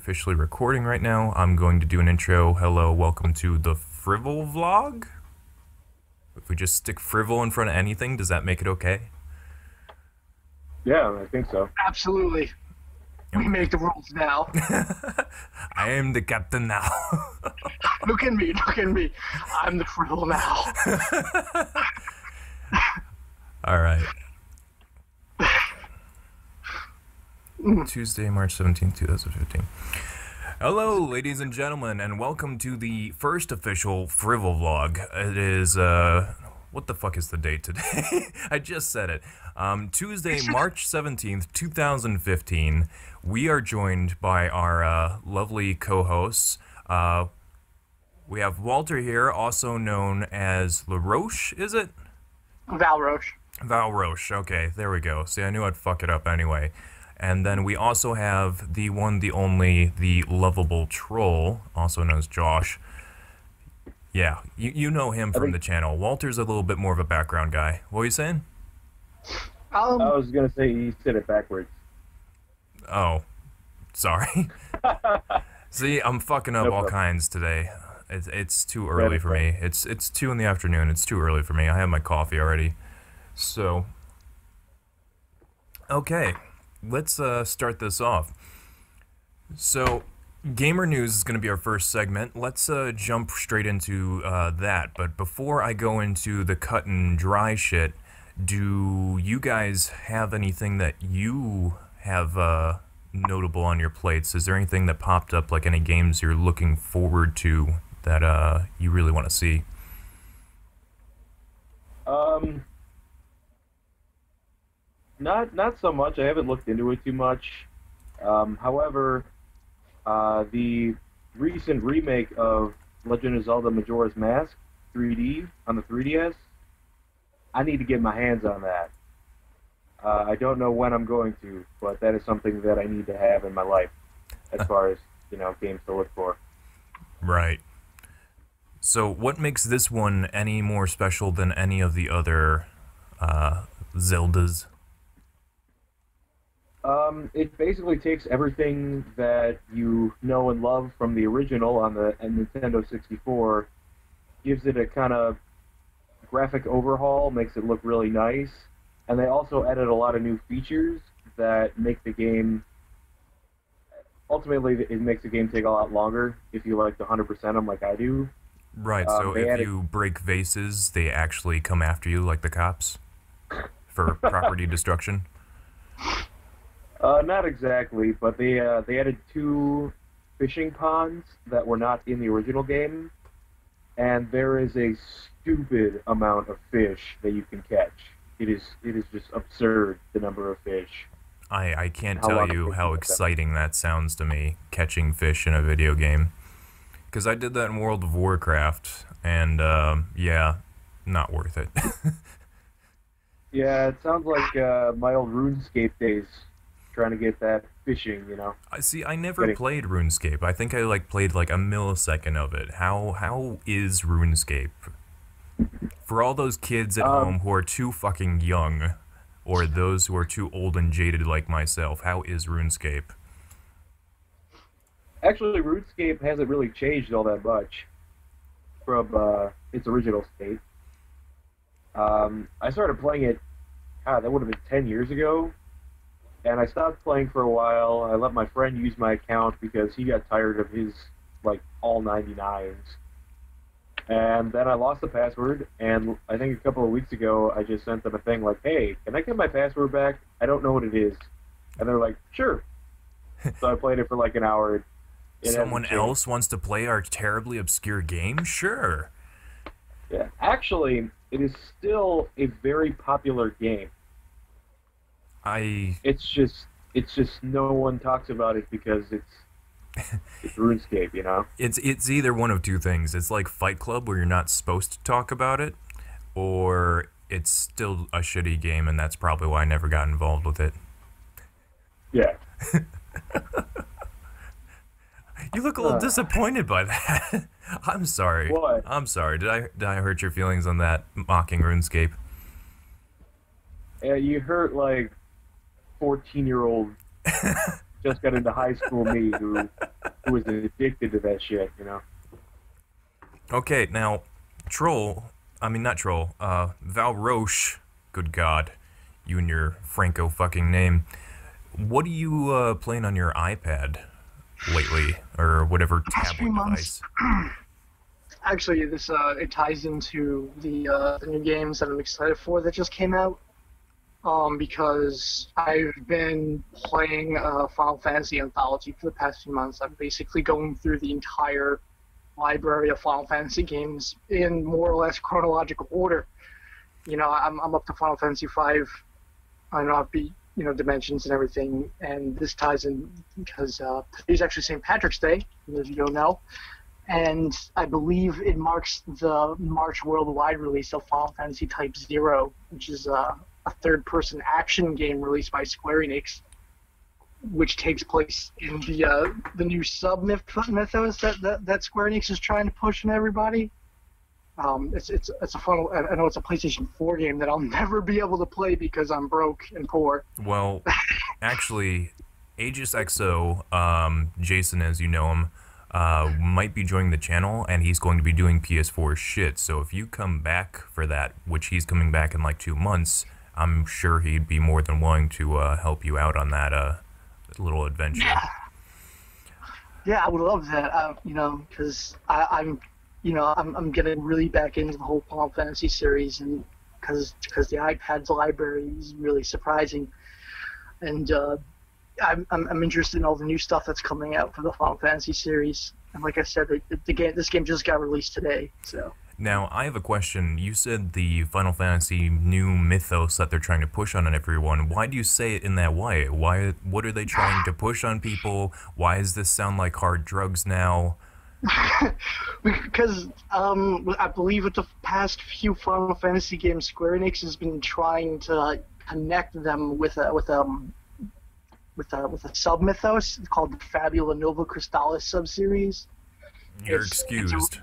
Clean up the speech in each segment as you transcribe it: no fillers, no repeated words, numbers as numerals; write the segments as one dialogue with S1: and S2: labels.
S1: officially recording right now. I'm going to do an intro. Hello, welcome to the Frivolvlog. If we just stick Frivol in front of anything, does that make it okay?
S2: Yeah, I think so.
S3: Absolutely. We make the rules now.
S1: I am the captain now.
S3: Look at me, look at me. I'm the Frill now.
S1: Alright. Tuesday, March 17th, 2015. Hello, ladies and gentlemen, and welcome to the first official Frivolvlog. It is, what the fuck is the date today? I just said it. Tuesday, March 17th, 2015. We are joined by our lovely co-hosts. We have Walter here, also known as LaRoche, is it?
S3: Val Roche.
S1: Val Roche, okay, there we go. See, I knew I'd fuck it up anyway. And then we also have the one, the only, the lovable troll, also known as Josh. Yeah, you know him from the channel. Walter's a little bit more of a background guy. What were you saying?
S2: I was gonna say you said it backwards.
S1: Oh, sorry. See, I'm fucking up all kinds today. It's too early for me. It's 2 in the afternoon. It's too early for me. I have my coffee already. So, okay, let's start this off. So, gamer news is going to be our first segment. Let's jump straight into that. But before I go into the cut and dry shit, do you guys have anything that you have notable on your plates? Is there anything that popped up, like any games you're looking forward to that you really want to see?
S2: Not so much. I haven't looked into it too much. However, the recent remake of Legend of Zelda Majora's Mask 3D on the 3DS, I need to get my hands on that. I don't know when I'm going to, but that is something that I need to have in my life as far as, games to look for.
S1: Right. So what makes this one any more special than any of the other Zeldas?
S2: It basically takes everything that you know and love from the original on the Nintendo 64, gives it a kind of graphic overhaul, makes it look really nice, and they also added a lot of new features that make the game... Ultimately, it makes the game take a lot longer if you like the 100% them like I do.
S1: Right, so if you break vases, they actually come after you like the cops for property destruction?
S2: Not exactly, but they added 2 fishing ponds that were not in the original game, and there is a stupid amount of fish that you can catch. It is just absurd, the number of fish.
S1: I can't tell you how exciting that sounds to me, catching fish in a video game. Because I did that in World of Warcraft, and yeah, not worth it.
S2: Yeah, it sounds like my old RuneScape days, trying to get that fishing,
S1: See, I never played RuneScape. I think I played like a millisecond of it. How is RuneScape? For all those kids at home who are too fucking young, or those who are too old and jaded like myself, how is RuneScape?
S2: Actually, RuneScape hasn't really changed all that much from its original state. I started playing it, that would have been 10 years ago, and I stopped playing for a while. I let my friend use my account because he got tired of his, all 99s. And then I lost the password, and I think a couple of weeks ago, I just sent them a thing like, hey, can I get my password back? I don't know what it is. And they're like, sure. So I played it for like an hour.
S1: Someone else wants to play our terribly obscure game? Sure.
S2: Yeah, actually, it is still a very popular game. It's just no one talks about it because it's RuneScape,
S1: It's either one of two things. It's like Fight Club where you're not supposed to talk about it, or it's still a shitty game, and that's probably why I never got involved with it.
S2: Yeah.
S1: You look a little disappointed by that. I'm sorry.
S2: What?
S1: I'm sorry. Did I hurt your feelings on that mocking RuneScape?
S2: Yeah, you hurt 14-year-old just got into high school me who was addicted to that shit, you know.
S1: Okay, now, Val Roche, good God, you and your Franco fucking name. What are you playing on your iPad lately, or whatever tablet device?
S3: Actually, this it ties into the new games that I'm excited for that just came out. Because I've been playing Final Fantasy Anthology for the past few months. I'm basically going through the entire library of Final Fantasy games in more or less chronological order. You know, I'm up to Final Fantasy V. I know I've beat, Dimensions and everything, and this ties in because today's actually St. Patrick's Day, as you don't know. And I believe it marks the March worldwide release of Final Fantasy Type 0, which is a third-person action game released by Square Enix, which takes place in the new sub-mythos that Square Enix is trying to push on everybody. It's a fun. I know it's a PlayStation 4 game that I'll never be able to play because I'm broke and poor.
S1: Well, actually, Aegis XO, Jason, as you know him, might be joining the channel, and he's going to be doing PS4 shit. So if you come back for that, which he's coming back in like 2 months, I'm sure he'd be more than willing to help you out on that little adventure.
S3: Yeah, I would love that. Because I'm getting really back into the whole Final Fantasy series, and because the iPad's library is really surprising, and I'm interested in all the new stuff that's coming out for the Final Fantasy series. And like I said, this game just got released today, so.
S1: Now, I have a question. You said the Final Fantasy new mythos that they're trying to push on everyone. Why do you say it in that way? What are they trying to push on people? Why does this sound like hard drugs now?
S3: Because I believe with the past few Final Fantasy games, Square Enix has been trying to connect them with a sub-mythos called the Fabula Nova Crystallis sub-series.
S1: You're excused.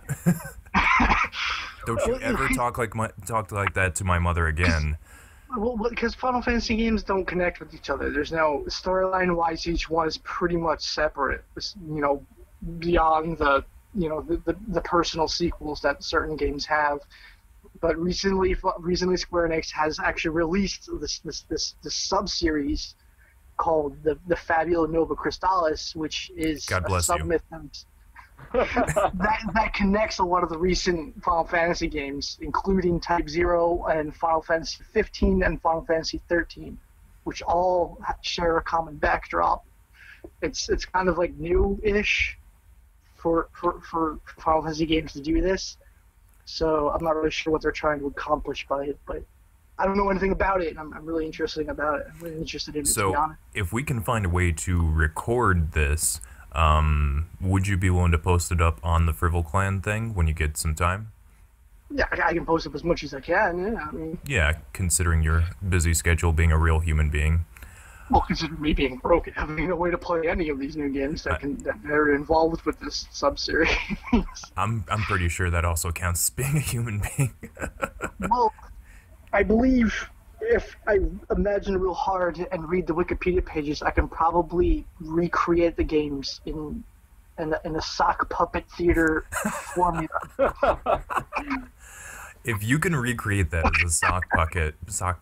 S1: Don't you ever talk like that to my mother again.
S3: Well, because Final Fantasy games don't connect with each other. There's no storyline-wise. Each one is pretty much separate. Beyond the personal sequels that certain games have. But recently Square Enix has actually released this sub-series called the Fabula Nova Crystallis, which is a sub-mythos that connects a lot of the recent Final Fantasy games, including Type 0 and Final Fantasy 15 and Final Fantasy 13, which all share a common backdrop. It's kind of like new-ish for Final Fantasy games to do this, so I'm not really sure what they're trying to accomplish by it, but I don't know anything about it, and I'm really interested about it. I'm really interested in it, to be honest.
S1: So, if we can find a way to record this, would you be willing to post it up on the FRIVOLCLAN thing when you get some time?
S3: Yeah, I can post up as much as I can, yeah.
S1: Yeah, considering your busy schedule, being a real human being.
S3: Well, considering me being broke and having no way to play any of these new games that are involved with this sub-series.
S1: I'm pretty sure that also counts as being a human being.
S3: Well, I believe if I imagine real hard and read the Wikipedia pages, I can probably recreate the games in a sock puppet theater formula.
S1: If you can recreate that as a sock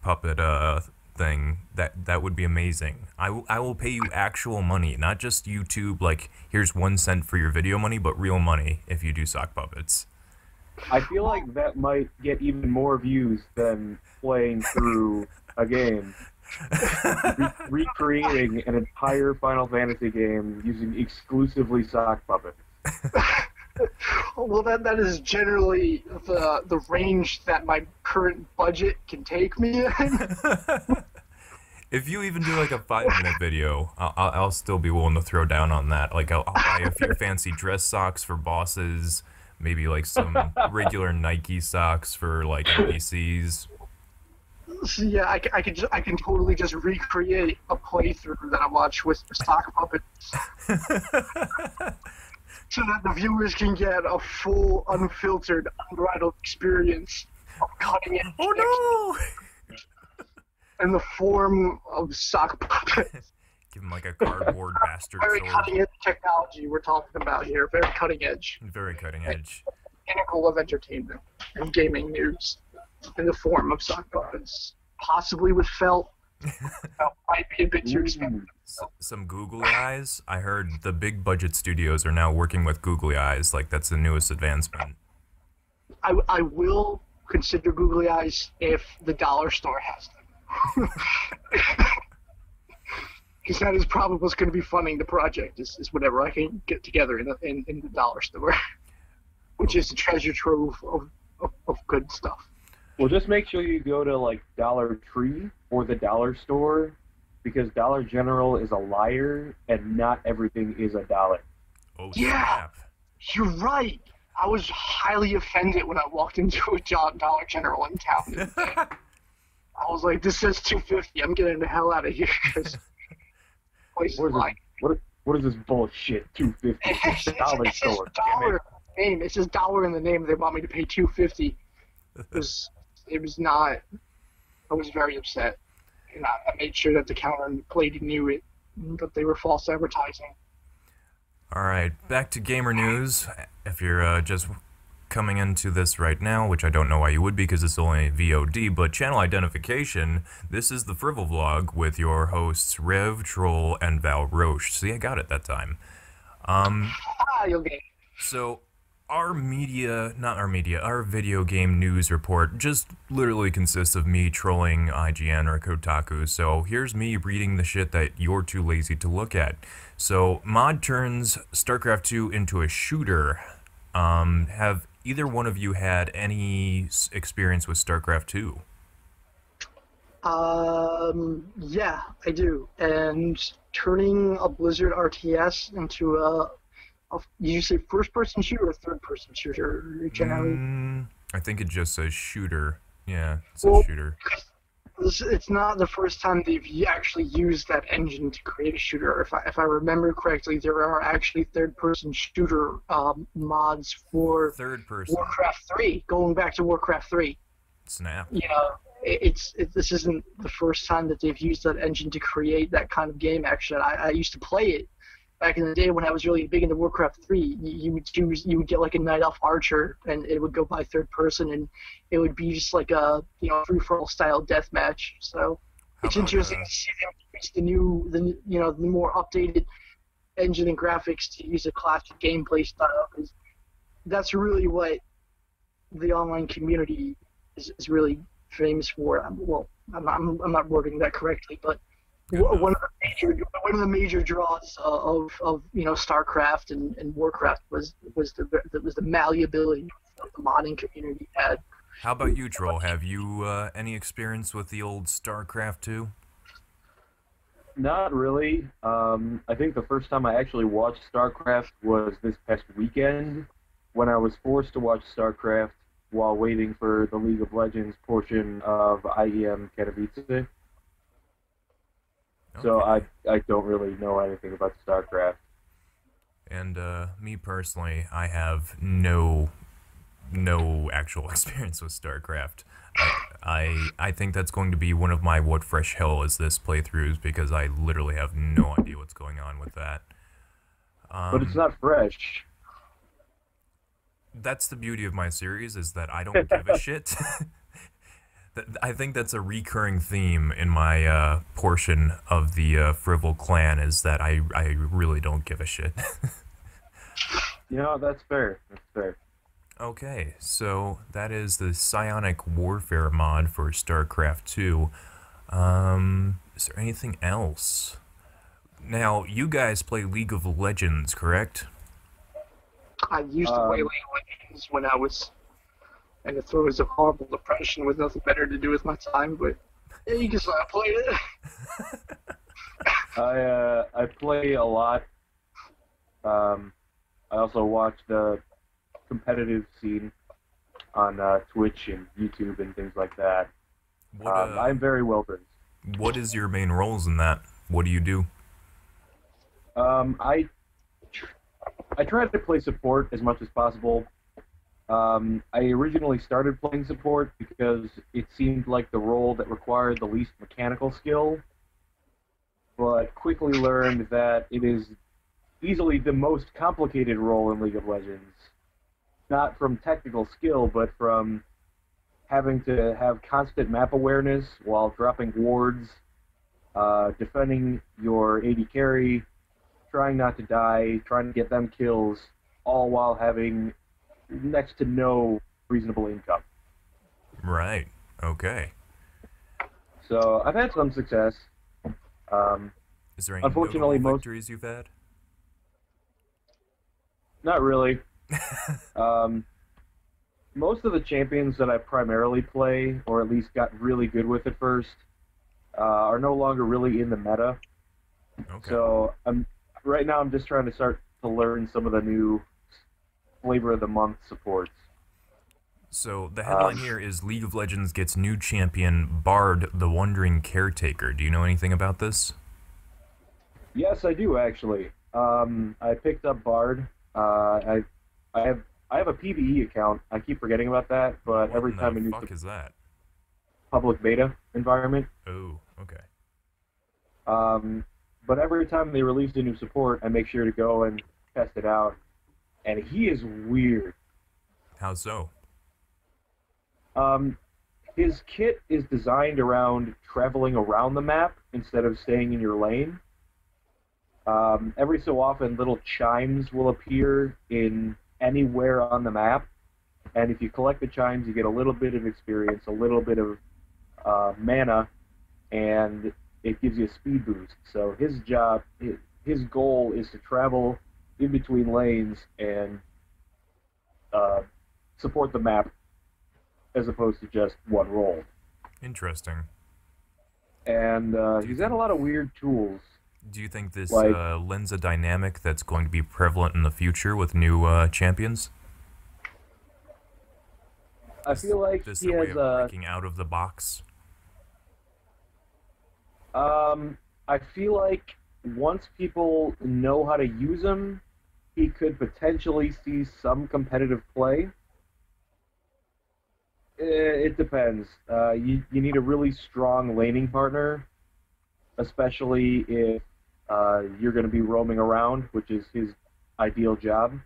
S1: puppet thing, that would be amazing. I will pay you actual money, not just YouTube, like, here's 1 cent for your video money, but real money if you do sock puppets.
S2: I feel like that might get even more views than playing through a game. Recreating an entire Final Fantasy game using exclusively sock puppets.
S3: Well, that is generally the range that my current budget can take me in.
S1: If you even do like a 5-minute video, I'll still be willing to throw down on that. Like, I'll buy a few fancy dress socks for bosses, maybe like some regular Nike socks for like NPCs.
S3: So yeah, I can totally just recreate a playthrough that I watch with sock puppets, so that the viewers can get a full, unfiltered, unbridled experience of cutting it.
S1: Oh no!
S3: In the form of sock puppets.
S1: Give him like a cardboard bastard
S3: Very
S1: sword.
S3: cutting edge technology we're talking about here. Very cutting edge.
S1: Very cutting edge.
S3: Pinnacle of entertainment and gaming news in the form of sock puppets. Possibly with felt. Felt might be a bit too expensive.
S1: Some googly eyes. I heard the big budget studios are now working with googly eyes. Like, that's the newest advancement.
S3: I will consider googly eyes if the dollar store has them. Because that is probably what's going to be funding the project, is whatever I can get together in the dollar store. Which is a treasure trove of good stuff.
S2: Well, just make sure you go to, like, Dollar Tree or the dollar store, because Dollar General is a liar, and not everything is a dollar.
S1: Oh,
S3: Yeah.
S1: snap.
S3: You're right. I was highly offended when I walked into a Dollar General in town. I was like, this says $2.50. I'm getting the hell out of here. Place is like,
S2: What is this bullshit? $2.50. It's a dollar store.
S3: Dollar name. It says dollar in the name. They want me to pay $2.50. It was not. I was very upset, and I made sure that the counter lady knew it, that they were false advertising.
S1: All right, back to gamer news. If you're just coming into this right now, which I don't know why you would, because it's only VOD, but channel identification, this is the Frivolvlog with your hosts Rev, Troll, and Val Roche. See, I got it that time.
S3: You'll get it.
S1: So, our video game news report just literally consists of me trolling IGN or Kotaku. So here's me reading the shit that you're too lazy to look at. So, mod turns StarCraft 2 into a shooter. Have either one of you had any experience with StarCraft 2?
S3: Yeah, I do. And turning a Blizzard RTS into did you say first-person shooter or third-person shooter, generally?
S1: I think it just says shooter. Yeah, it says shooter.
S3: It's not the first time they've actually used that engine to create a shooter. If I remember correctly, there are actually third-person shooter mods for
S1: Third-person.
S3: Warcraft 3, going back to Warcraft 3.
S1: Snap.
S3: You know, this isn't the first time that they've used that engine to create that kind of game action. I used to play it back in the day when I was really big into Warcraft 3. You would get like a Night Elf Archer, and it would go by third person, and it would be just like a free-for-all style deathmatch. So it's interesting to see them use the more updated engine and graphics to use a classic gameplay style, because that's really what the online community is really famous for. I'm not wording that correctly, but one of the major draws of StarCraft and Warcraft was the malleability that the modding community had.
S1: How about you, Troll? Have you any experience with the old StarCraft 2?
S2: Not really. I think the first time I actually watched StarCraft was this past weekend, when I was forced to watch StarCraft while waiting for the League of Legends portion of IEM Katowice. So I don't really know anything about StarCraft.
S1: And me personally, I have no actual experience with StarCraft. I think that's going to be one of my what fresh hell is this playthroughs, because I literally have no idea what's going on with that.
S2: But it's not fresh.
S1: That's the beauty of my series, is that I don't give a shit. I think that's a recurring theme in my portion of the FRIVOLCLAN, is that I really don't give a shit.
S2: That's fair. That's fair.
S1: Okay, so that is the Psionic Warfare mod for StarCraft 2. Is there anything else? Now, you guys play League of Legends, correct?
S3: I used to play League of Legends when I was in the throes of horrible depression with nothing better to do with my time, but yeah, you can say I played it.
S2: I play a lot. I also watch the competitive scene on Twitch and YouTube and things like that. I'm very well versed.
S1: What is your main roles in that? What do you do?
S2: I try to play support as much as possible. I originally started playing support because it seemed like the role that required the least mechanical skill. but quickly learned that it is easily the most complicated role in League of Legends. Not from technical skill, but from having to have constant map awareness while dropping wards, defending your AD carry, trying not to die, trying to get them kills, all while having next to no reasonable income.
S1: Right. Okay.
S2: So I've had some success.
S1: Is there any
S2: Unfortunately,
S1: notable
S2: most
S1: victories you've had?
S2: not really. Most of the champions that I primarily play, or at least got really good with at first, are no longer really in the meta.
S1: Okay.
S2: So right now I'm just trying to start to learn some of the new flavor of the month supports.
S1: So the headline here is League of Legends gets new champion Bard the Wandering Caretaker. Do you know anything about this?
S2: Yes, I do actually. I picked up Bard. I have a PvE account. I keep forgetting about that, but
S1: What
S2: every
S1: in
S2: time
S1: the
S2: a new
S1: fuck is that?
S2: public beta environment.
S1: Oh, okay.
S2: But every time they release a new support, I make sure to go and test it out. And he is weird.
S1: How so?
S2: His kit is designed around traveling around the map instead of staying in your lane. Every so often, little chimes will appear in anywhere on the map, and if you collect the chimes, you get a little bit of experience, a little bit of mana, and it gives you a speed boost. So his goal is to travel in between lanes and support the map as opposed to just one role.
S1: Interesting.
S2: And he's got a lot of weird tools.
S1: Do you think this
S2: Like-
S1: lends a dynamic that's going to be prevalent in the future with new champions?
S2: I feel like
S1: This
S2: he
S1: a way
S2: has
S1: of breaking out of the box?
S2: I feel like once people know how to use him, he could potentially see some competitive play. It depends. You need a really strong laning partner, especially if you're going to be roaming around, which is his ideal job.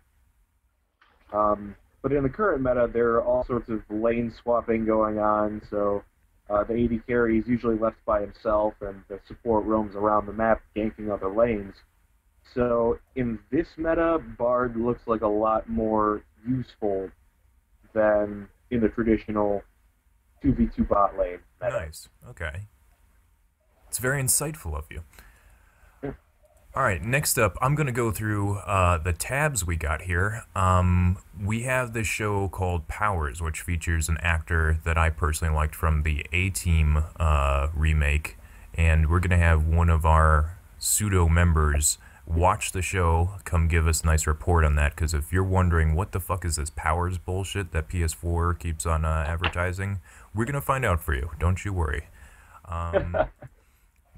S2: But in the current meta, there are all sorts of lane swapping going on, so the AD carry is usually left by himself, and the support roams around the map, ganking other lanes. So in this meta, Bard looks like a lot more useful than in the traditional 2v2 bot lane meta.
S1: Nice. Okay. It's very insightful of you. All right, next up, I'm going to go through the tabs we got here. We have this show called Powers, which features an actor that I personally liked from the A-Team remake, and we're going to have one of our pseudo members watch the show, come give us a nice report on that, because if you're wondering what the fuck is this Powers bullshit that PS4 keeps on advertising, we're going to find out for you. Don't you worry.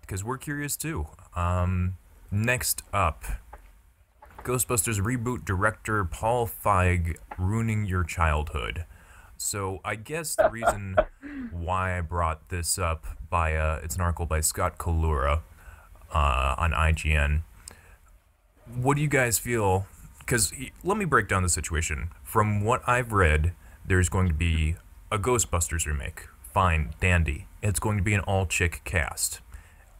S1: Because we're curious too. Next up, Ghostbusters reboot director Paul Feig ruining your childhood. So I guess the reason why I brought this up by it's an article by Scott Kalura on IGN. What do you guys feel? Because let me break down the situation. From what I've read, there's going to be a Ghostbusters remake. Fine, dandy. It's going to be an all-chick cast.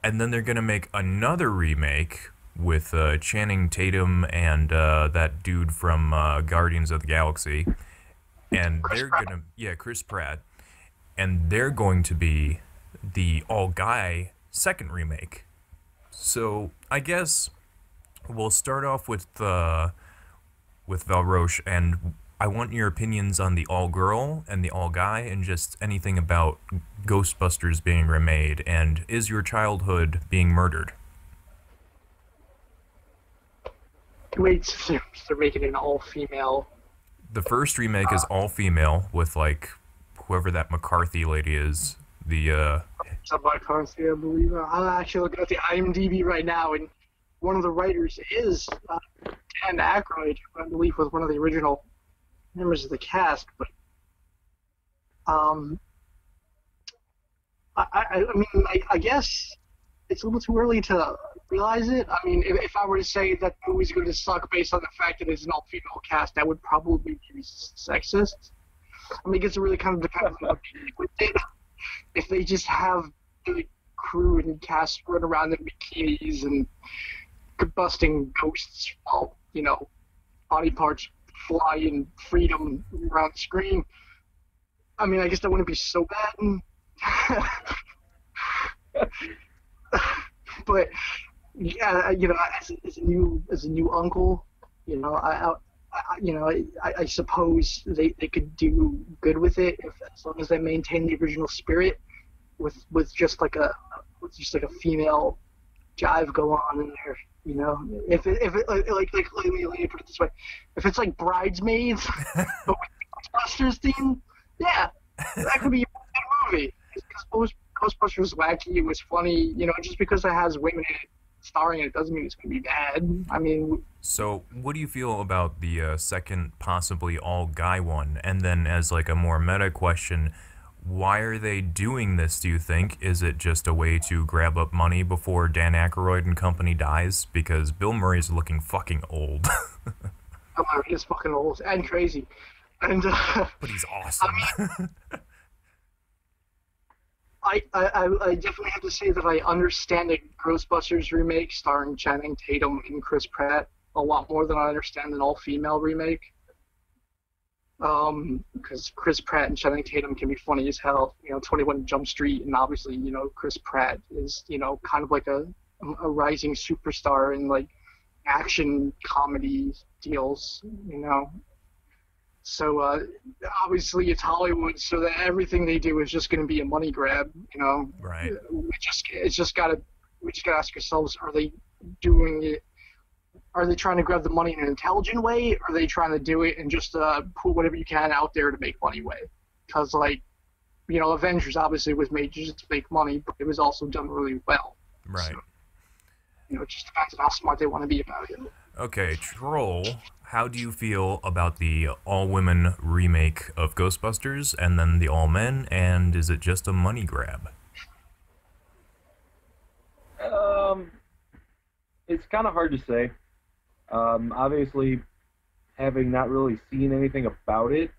S1: And then they're going to make another remake with Channing Tatum and that dude from Guardians of the Galaxy. And they're going to... Yeah, Chris Pratt. And they're going to be the all-guy second remake. So, I guess we'll start off with Valroche, and I want your opinions on the all-girl and the all-guy, and just anything about Ghostbusters being remade, and is your childhood being murdered?
S3: Wait, so they're making an all-female.
S1: The first remake is all-female, with, like, whoever that McCarthy lady is, the,
S3: McCarthy, I believe. I'm actually looking at the IMDb right now, and one of the writers is Dan Aykroyd, who I believe was one of the original members of the cast, but I mean, I guess it's a little too early to realize it. I mean, if I were to say that the movie's going to suck based on the fact that it's an all-female cast, that would probably be sexist. I mean, I guess it really kind of depends on what they do with it. If they just have the crew and cast run around in bikinis and combusting ghosts while, you know, body parts fly in freedom around the screen, I mean, I guess that wouldn't be so bad. But yeah, you know, as a new uncle, you know, I suppose they could do good with it as long as they maintain the original spirit with just like a female jive go on in there. You know, if it like let me put it this way, if it's like Bridesmaids but with the Ghostbusters theme, yeah, that could be a good movie. Because Ghostbusters was wacky, it was funny, you know, just because it has women in it starring in it doesn't mean it's going to be bad. I mean...
S1: So, what do you feel about the second, possibly all-guy one? And then as like a more meta question, why are they doing this, do you think? Is it just a way to grab up money before Dan Aykroyd and company dies? Because Bill Murray's looking fucking old.
S3: Bill Murray is fucking old and crazy. And,
S1: but he's awesome.
S3: I definitely have to say that I understand a Ghostbusters remake starring Channing Tatum and Chris Pratt a lot more than I understand an all-female remake. Because Chris Pratt and Channing Tatum can be funny as hell. You know, 21 Jump Street, and obviously, you know, Chris Pratt is, you know, kind of like a rising superstar in, like, action comedy deals, you know. So, obviously it's Hollywood, so that everything they do is just going to be a money grab, you know.
S1: Right.
S3: We just gotta ask ourselves, are they doing it, are they trying to grab the money in an intelligent way, or are they trying to do it and just put whatever you can out there to make money way? Because, like, you know, Avengers obviously was made just to make money, but it was also done really well.
S1: Right. So,
S3: you know, it just depends on how smart they want to be about it.
S1: Okay, Troll, how do you feel about the all-women remake of Ghostbusters and then the all-men, and is it just a money grab?
S2: It's kind of hard to say. Obviously, having not really seen anything about it,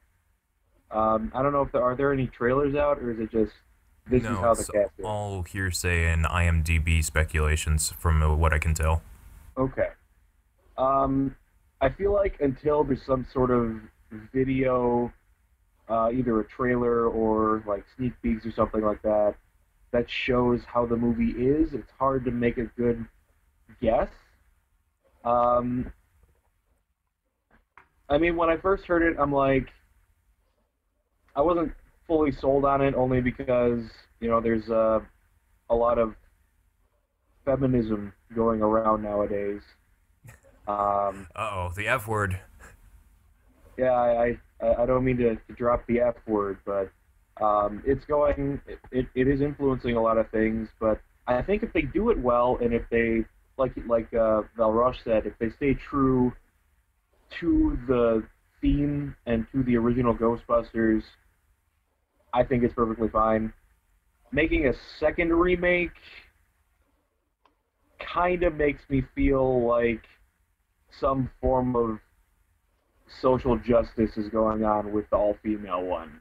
S2: I don't know if are there any trailers out, or is it just this is how the cast is?
S1: All hearsay and IMDb speculations from what I can tell.
S2: Okay. I feel like until there's some sort of video, either a trailer or like sneak peeks or something like that, that shows how the movie is, it's hard to make a good guess. I mean, when I first heard it, I'm like, I wasn't fully sold on it, only because, you know, there's a lot of feminism going around nowadays.
S1: Uh-oh, the F word.
S2: Yeah, I don't mean to drop the F word, but it is influencing a lot of things. But I think if they do it well, and if they, like Valrosh said, if they stay true to the theme and to the original Ghostbusters, I think it's perfectly fine. Making a second remake kind of makes me feel like some form of social justice is going on with the all-female one.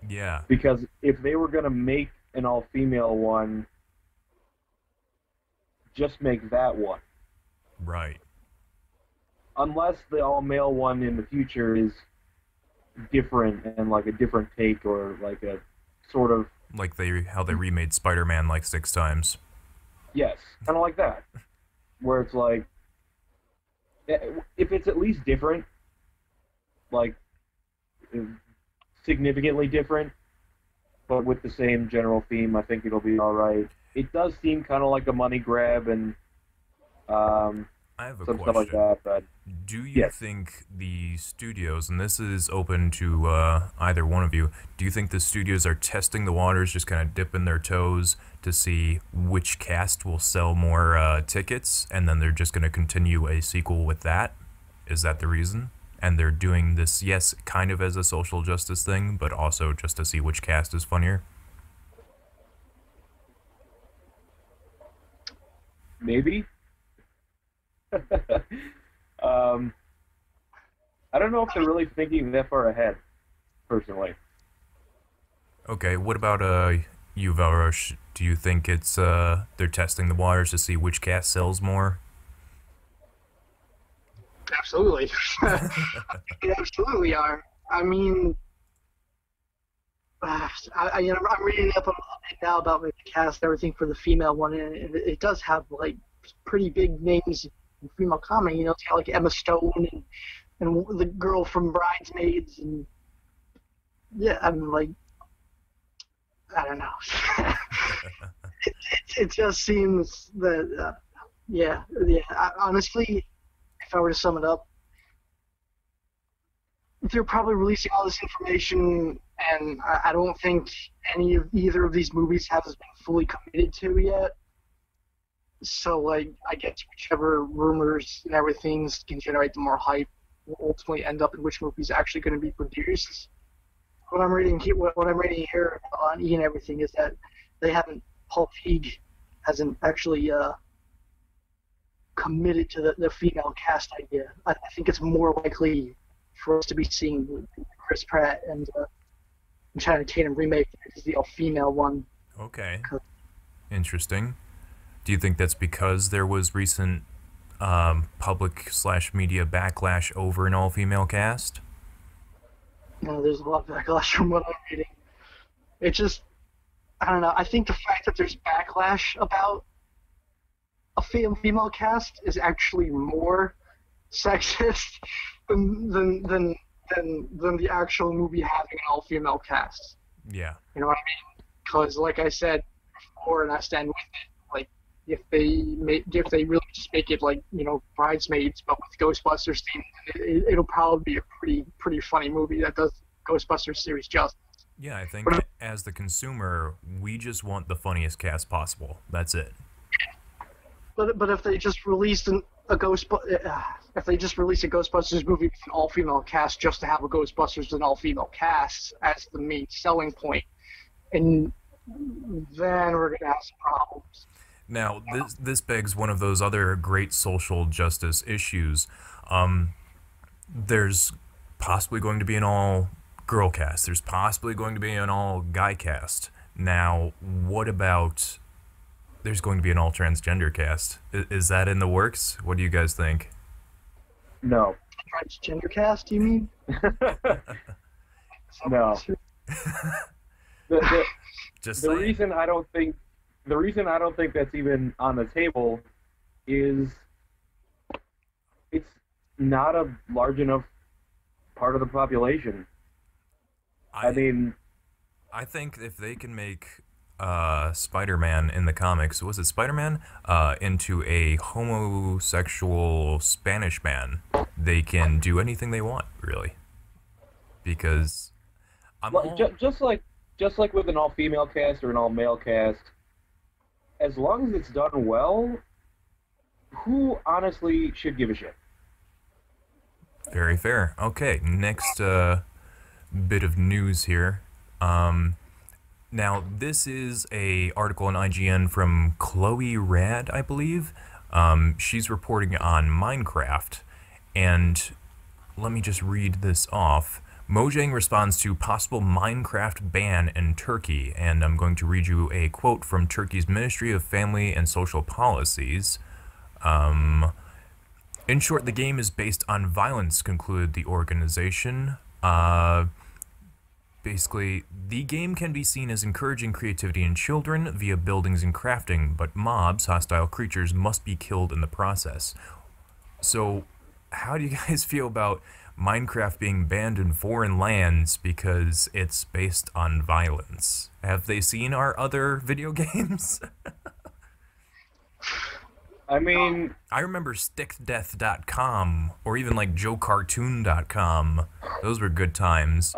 S1: Yeah.
S2: Because if they were going to make an all-female one, just make that one.
S1: Right.
S2: Unless the all-male one in the future is different and like a different take, or like a sort of...
S1: Like how they remade Spider-Man like 6 times.
S2: Yes, kind of like that. Where it's like, if it's at least different, like significantly different, but with the same general theme, I think it'll be all right. It does seem kind of like a money grab and
S1: I have a
S2: some
S1: question.
S2: stuff like that. But
S1: do you think the studios, and this is open to either one of you, do you think the studios are testing the waters, just kind of dipping their toes to see which cast will sell more tickets, and then they're just going to continue a sequel with that? Is that the reason? And they're doing this, yes, kind of as a social justice thing, but also just to see which cast is funnier?
S2: Maybe. I don't know if they're really thinking that far ahead, personally.
S1: Okay, what about you, Valrosh? Do you think it's they're testing the waters to see which cast sells more?
S3: Absolutely. They absolutely are. I mean, I'm reading up a little bit now about the cast and everything for the female one, and it does have like pretty big names in female comedy. You know, it's got like Emma Stone and the girl from Bridesmaids, and yeah, I'm like, I don't know. it just seems that, yeah. Honestly, if I were to sum it up, they're probably releasing all this information, and I don't think either of these movies has been fully committed to yet. So, like, I guess whichever rumors and everything can generate the more hype will ultimately end up in which movie is actually going to be produced. What I'm reading here on E and everything is that they haven't. Paul Feig hasn't actually committed to the female cast idea. I think it's more likely for us to be seeing Chris Pratt and Channing Tatum remake is the all-female one.
S1: Okay. Interesting. Do you think that's because there was recent public/media backlash over an all-female cast?
S3: No, there's a lot of backlash from what I'm reading. It just, I don't know. I think the fact that there's backlash about a female cast is actually more sexist than the actual movie having an all-female cast.
S1: Yeah.
S3: You know what I mean? Because, like I said before, and I stand with it, like, if they really just make it like, you know, Bridesmaids but with Ghostbusters theme, it'll probably be a pretty funny movie that does Ghostbusters series justice.
S1: Yeah, I think as the consumer, we just want the funniest cast possible. That's it.
S3: But if they just released if they just release a Ghostbusters movie with an all-female cast just to have a Ghostbusters and all-female cast as the main selling point, and then we're gonna have some problems.
S1: Now, this begs one of those other great social justice issues. There's possibly going to be an all-girl cast. There's possibly going to be an all-guy cast. Now, what about there's going to be an all-transgender cast? Is that in the works? What do you guys think?
S2: No.
S3: Transgender cast, you mean?
S2: No.
S1: The
S2: reason I don't think that's even on the table is it's not a large enough part of the population. I mean,
S1: I think if they can make Spider-Man in the comics, was it Spider-Man, into a homosexual Spanish man, they can do anything they want, really. Because
S2: just like with an all-female cast or an all-male cast, as long as it's done well, who honestly should give a shit?
S1: Very fair. Okay, next bit of news here. Now, this is a article on IGN from Chloe Rad, I believe. She's reporting on Minecraft, and let me just read this off. Mojang responds to possible Minecraft ban in Turkey, and I'm going to read you a quote from Turkey's Ministry of Family and Social Policies. In short, the game is based on violence, concluded the organization. Basically, the game can be seen as encouraging creativity in children via buildings and crafting, but mobs, hostile creatures, must be killed in the process. So, how do you guys feel about Minecraft being banned in foreign lands because it's based on violence? Have they seen our other video games?
S2: I mean,
S1: I remember stickdeath.com or even like joecartoon.com. Those were good times.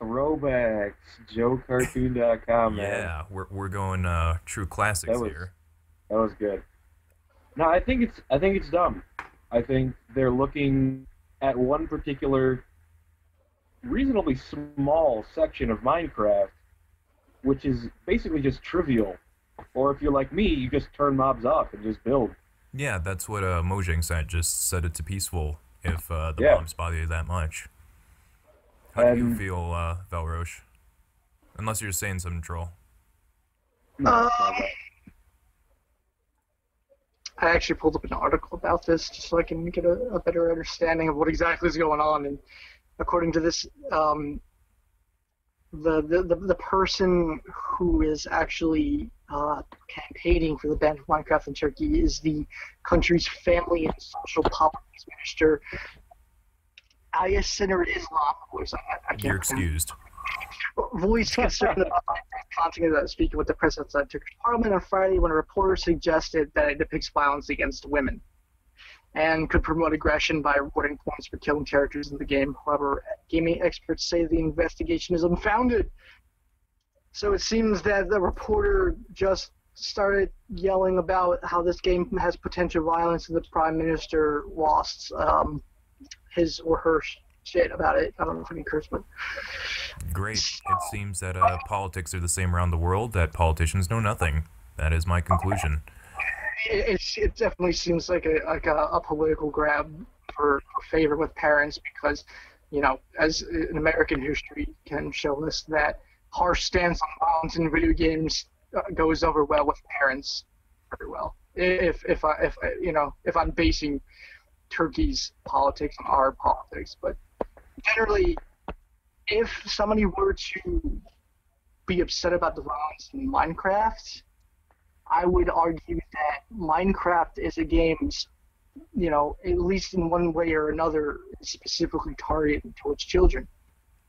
S2: Throwbacks, joecartoon.com, man.
S1: Yeah, we're going true classics here.
S2: That was good. No, I think it's dumb. I think they're looking at one particular reasonably small section of Minecraft, which is basically just trivial Or if you're like me, you just turn mobs off and just build.
S1: Yeah, that's what Mojang said. Just set it to peaceful if the
S2: Yeah.
S1: mobs bother you that much. How do you
S2: And-
S1: feel, Valroche? Unless you're saying something, troll.
S2: No, it's not that.
S3: I actually pulled up an article about this just so I can get a better understanding of what exactly is going on. And according to this, the person who is actually campaigning for the ban of Minecraft in Turkey is the country's family and social policies minister, Ayah Sinner Islam, which I can't
S1: You're
S3: pronounce.
S1: excused.
S3: Voiced concern about content that speaking with the press outside Turkish Parliament on Friday when a reporter suggested that it depicts violence against women and could promote aggression by rewarding points for killing characters in the game. However, gaming experts say the investigation is unfounded. So it seems that the reporter just started yelling about how this game has potential violence, and the Prime Minister lost his or her shit about it. I don't know if I can curse, but...
S1: Great. It seems that politics are the same around the world, that politicians know nothing. That is my conclusion.
S3: It definitely seems like a political grab for favor with parents because, you know, as an American history can show us that harsh stance on violence in video games goes over well with parents very well. If I'm basing Turkey's politics on our politics, but generally, if somebody were to be upset about the violence in Minecraft, I would argue that Minecraft is a game, you know, at least in one way or another, specifically targeted towards children.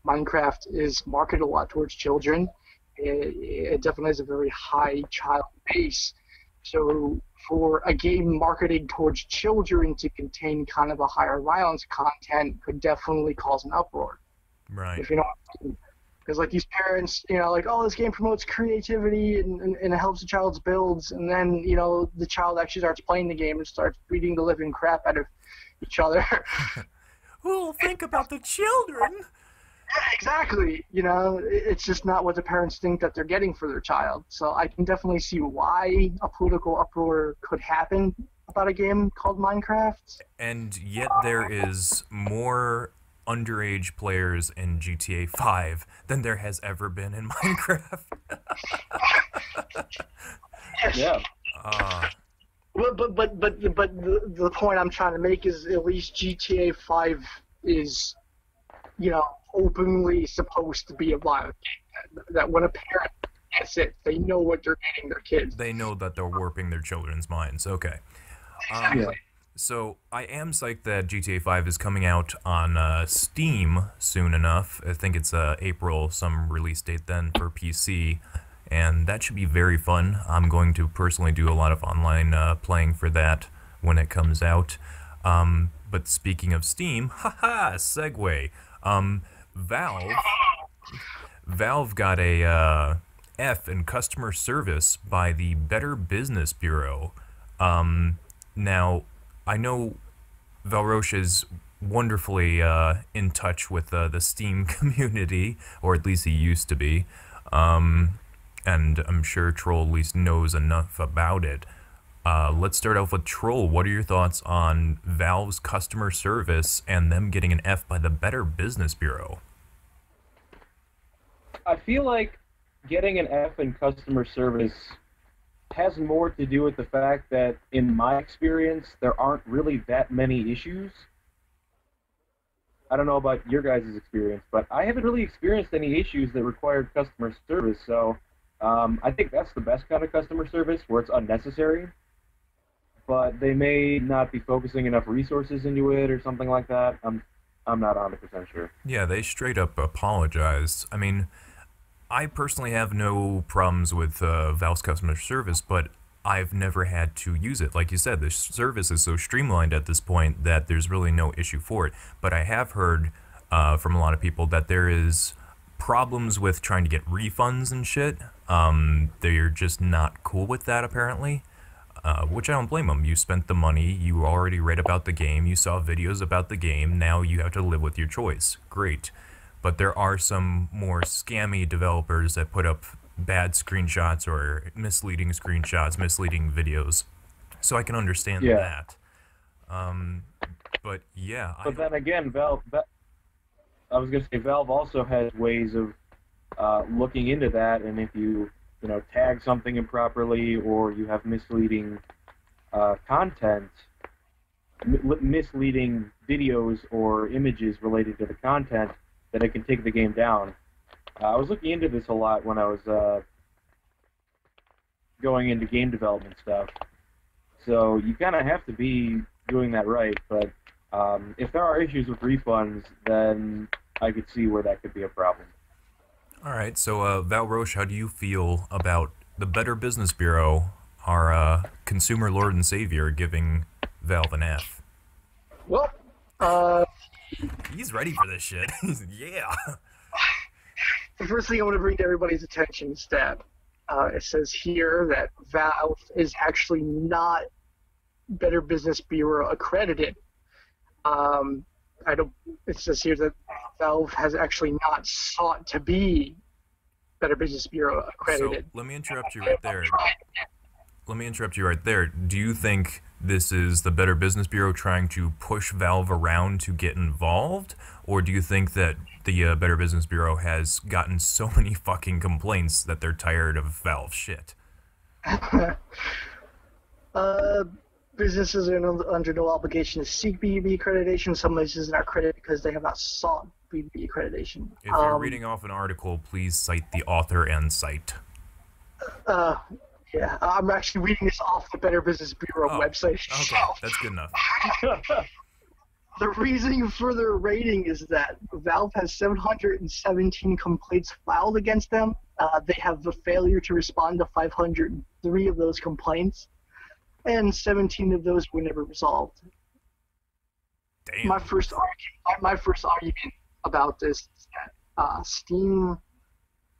S3: Minecraft is marketed a lot towards children. It definitely has a very high child base. So for a game marketed towards children to contain kind of a higher violence content could definitely cause an uproar.
S1: Right.
S3: If you know what I mean. Because like these parents, you know, like, oh, this game promotes creativity and it helps the child's builds, and then, you know, the child actually starts playing the game and starts beating the living crap out of each other.
S1: Who'll think about the children?
S3: Yeah, exactly. You know, it's just not what the parents think that they're getting for their child. So I can definitely see why a political uproar could happen about a game called Minecraft.
S1: And yet there is more underage players in GTA 5 than there has ever been in Minecraft.
S2: Yeah.
S3: But the point I'm trying to make is at least GTA 5 is, you know, openly supposed to be a violent game. That when a parent gets it, they know what they're getting their kids.
S1: They know that they're warping their children's minds. Okay.
S2: Yeah.
S1: So I am psyched that GTA 5 is coming out on Steam soon enough. I think it's April, some release date then for PC, and that should be very fun. I'm going to personally do a lot of online playing for that when it comes out. But speaking of Steam, haha, segue. Valve got a F in customer service by the Better Business Bureau. Now, I know Valroche is wonderfully in touch with the Steam community, or at least he used to be, and I'm sure Troll at least knows enough about it. Let's start off with Troll. What are your thoughts on Valve's customer service and them getting an F by the Better Business Bureau?
S2: I feel like getting an F in customer service has more to do with the fact that, in my experience, there aren't really that many issues. I don't know about your guys' experience, but I haven't really experienced any issues that required customer service, so I think that's the best kind of customer service, where it's unnecessary. But they may not be focusing enough resources into it or something like that. I'm not 100% sure.
S1: Yeah, they straight up apologized. I mean, I personally have no problems with Valve's customer service, but I've never had to use it. Like you said, the service is so streamlined at this point that there's really no issue for it. But I have heard from a lot of people that there is problems with trying to get refunds and shit. They're just not cool with that, apparently. Which I don't blame them. You spent the money, you already read about the game, you saw videos about the game, now you have to live with your choice. Great. But there are some more scammy developers that put up bad screenshots or misleading screenshots, misleading videos. So I can understand
S2: Yeah.
S1: that. But yeah.
S2: But then again, I was gonna say Valve also has ways of looking into that, and if you tag something improperly or you have misleading content, misleading videos or images related to the content, then it can take the game down. I was looking into this a lot when I was going into game development stuff. So you kind of have to be doing that right, but if there are issues with refunds, then I could see where that could be a problem.
S1: All right, so Val Roche, how do you feel about the Better Business Bureau, our consumer lord and savior, giving Valve an F?
S3: Well,
S1: He's ready for this shit. Yeah.
S3: the first thing I want to bring to everybody's attention is that it says here that Valve is actually not Better Business Bureau accredited. It says here that Valve has actually not sought to be Better Business Bureau accredited.
S1: So let me interrupt you right there. Do you think this is the Better Business Bureau trying to push Valve around to get involved? Or do you think that the Better Business Bureau has gotten so many fucking complaints that they're tired of Valve shit?
S3: Businesses are under no obligation to seek BB accreditation. Some businesses are accredited because they have not sought BB accreditation.
S1: If you're reading off an article, please cite the author and site.
S3: Yeah, I'm actually reading this off the Better Business Bureau website.
S1: Okay, that's good enough.
S3: The reasoning for their rating is that Valve has 717 complaints filed against them. They have the failure to respond to 503 of those complaints, and 17 of those were never resolved.
S1: Damn.
S3: My first argument about this is that Steam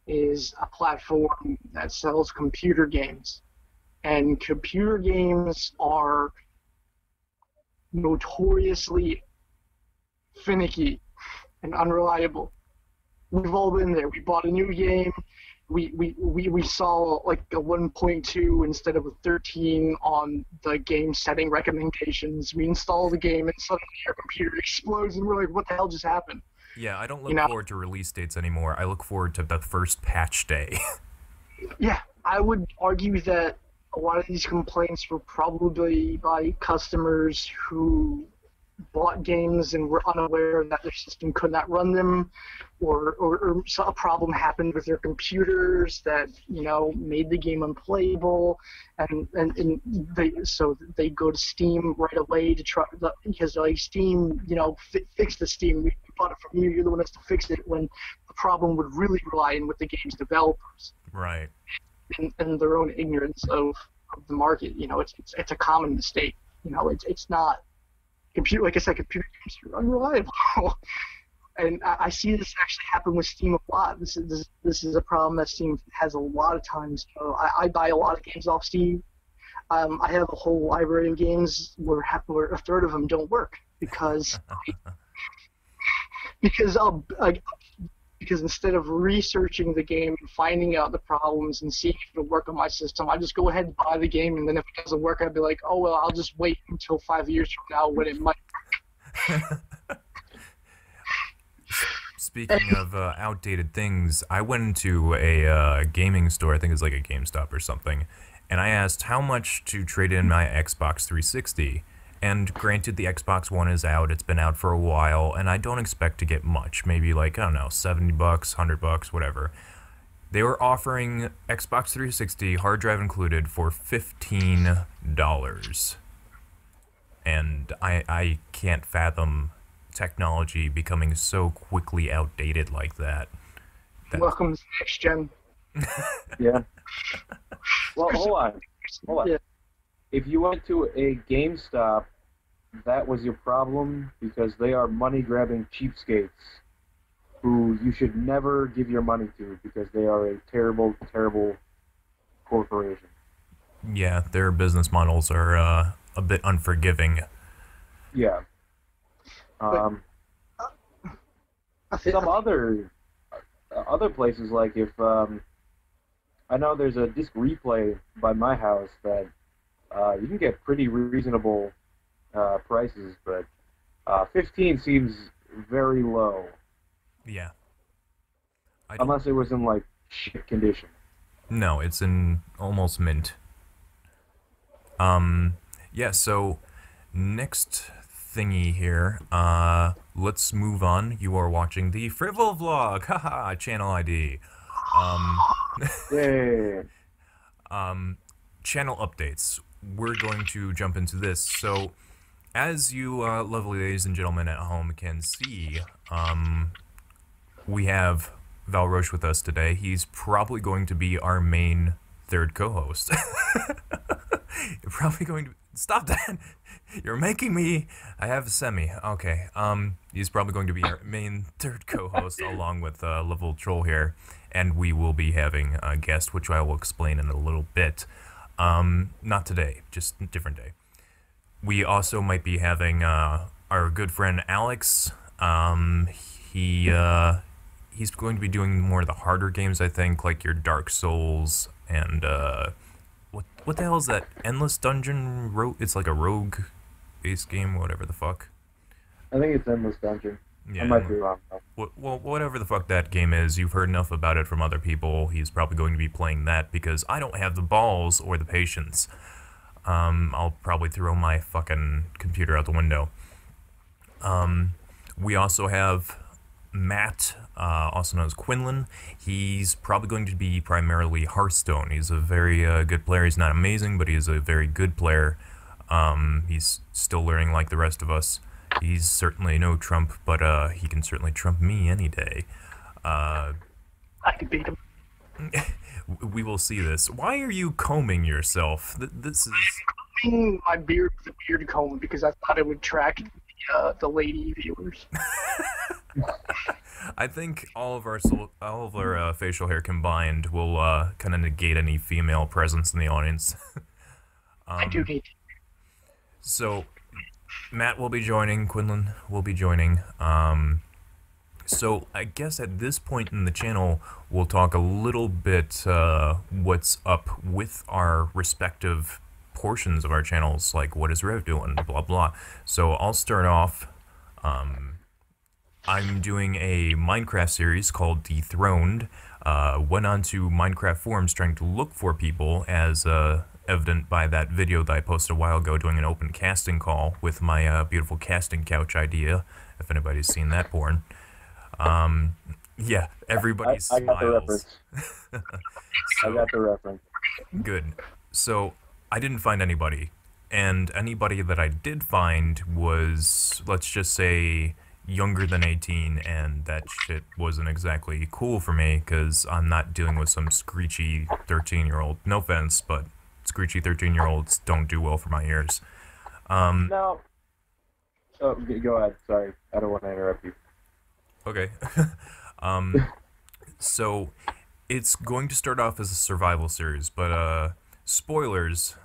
S3: is a platform that sells computer games, and computer games are notoriously finicky and unreliable. We've all been there. We bought a new game. We saw like a 1.2 instead of a 13 on the game setting recommendations. We install the game and suddenly our computer explodes and we're like, what the hell just happened?
S1: Yeah, I don't look forward to release dates anymore. I look forward to the first patch day.
S3: Yeah, I would argue that a lot of these complaints were probably by customers who bought games and were unaware that their system could not run them, or a problem happened with their computers that made the game unplayable, and they go to Steam right away to try, because like Steam fix the Steam. We bought it from you. You're the one that's to fix it, when the problem would really lie in with the game's developers.
S1: Right.
S3: And their own ignorance of the market. It's a common mistake. It's not. Like I said, computer games are unreliable, and I see this actually happen with Steam a lot. This is a problem that Steam has a lot of times. I buy a lot of games off Steam. I have a whole library of games where a third of them don't work because instead of researching the game and finding out the problems and seeing if it'll work on my system, I just go ahead and buy the game, and then if it doesn't work, I'd be like, oh, well, I'll just wait until 5 years from now when it might work.
S1: Speaking of outdated things, I went into a gaming store, I think it's like a GameStop or something, and I asked how much to trade in my Xbox 360. And granted, the Xbox One is out, it's been out for a while, and I don't expect to get much. Maybe like, I don't know, $70, $100, whatever. They were offering Xbox 360, hard drive included, for $15. And I can't fathom technology becoming so quickly outdated like that.
S3: Welcome to next gen.
S2: Yeah. Well, hold on.
S3: Yeah.
S2: If you went to a GameStop, that was your problem, because they are money-grabbing cheapskates who you should never give your money to, because they are a terrible, terrible corporation.
S1: Yeah, their business models are a bit unforgiving.
S2: Yeah. Some other places, like if I know there's a disc replay by my house that you can get pretty reasonable prices, but 15 seems very low.
S1: Yeah.
S2: Unless it was in like shit condition.
S1: No, it's in almost mint. Yeah, so next thingy here, let's move on. You are watching the Frivolvlog, haha, channel ID.
S2: Yay.
S1: Channel updates. We're going to jump into this. So, as you lovely ladies and gentlemen at home can see, we have Val Roche with us today. He's probably going to be our main third co-host. You're probably going to... Stop that! You're making me... I have a semi. Okay. He's probably going to be our main third co-host along with Level Troll here. And we will be having a guest, which I will explain in a little bit. Not today, just a different day. We also might be having our good friend Alex. He's going to be doing more of the harder games, I think, like your Dark Souls and what the hell is that? Endless Dungeon? It's like a rogue-based game, whatever the fuck.
S2: I think it's Endless Dungeon.
S1: Yeah.
S2: I might be wrong, though.
S1: Well, whatever the fuck that game is, you've heard enough about it from other people. He's probably going to be playing that because I don't have the balls or the patience. I'll probably throw my fucking computer out the window. We also have Matt, also known as Quinlan. He's probably going to be primarily Hearthstone. He's a very good player. He's not amazing, but he is a very good player. He's still learning like the rest of us. He's certainly no Trump, but he can certainly trump me any day.
S3: I could beat him.
S1: We will see this. Why are you combing yourself? This is...
S3: I'm combing my beard with a beard comb because I thought it would attract the lady viewers.
S1: I think all of our facial hair combined will kind of negate any female presence in the audience.
S3: I do need.
S1: So, Matt will be joining. Quinlan will be joining. So I guess at this point in the channel, we'll talk a little bit what's up with our respective portions of our channels, like what is Rev doing, blah blah. So I'll start off. I'm doing a Minecraft series called Dethroned. Went on to Minecraft forums trying to look for people, as evident by that video that I posted a while ago doing an open casting call with my beautiful casting couch idea, if anybody's seen that porn. Yeah, everybody smiles.
S2: I got the reference.
S1: So,
S2: I got the reference.
S1: Good. So, I didn't find anybody. And anybody that I did find was, let's just say, younger than 18, and that shit wasn't exactly cool for me, because I'm not dealing with some screechy 13-year-old. No offense, but screechy 13-year-olds don't do well for my ears.
S2: No. Oh, go ahead. Sorry. I don't want to interrupt you.
S1: Okay. So, it's going to start off as a survival series, but, spoilers,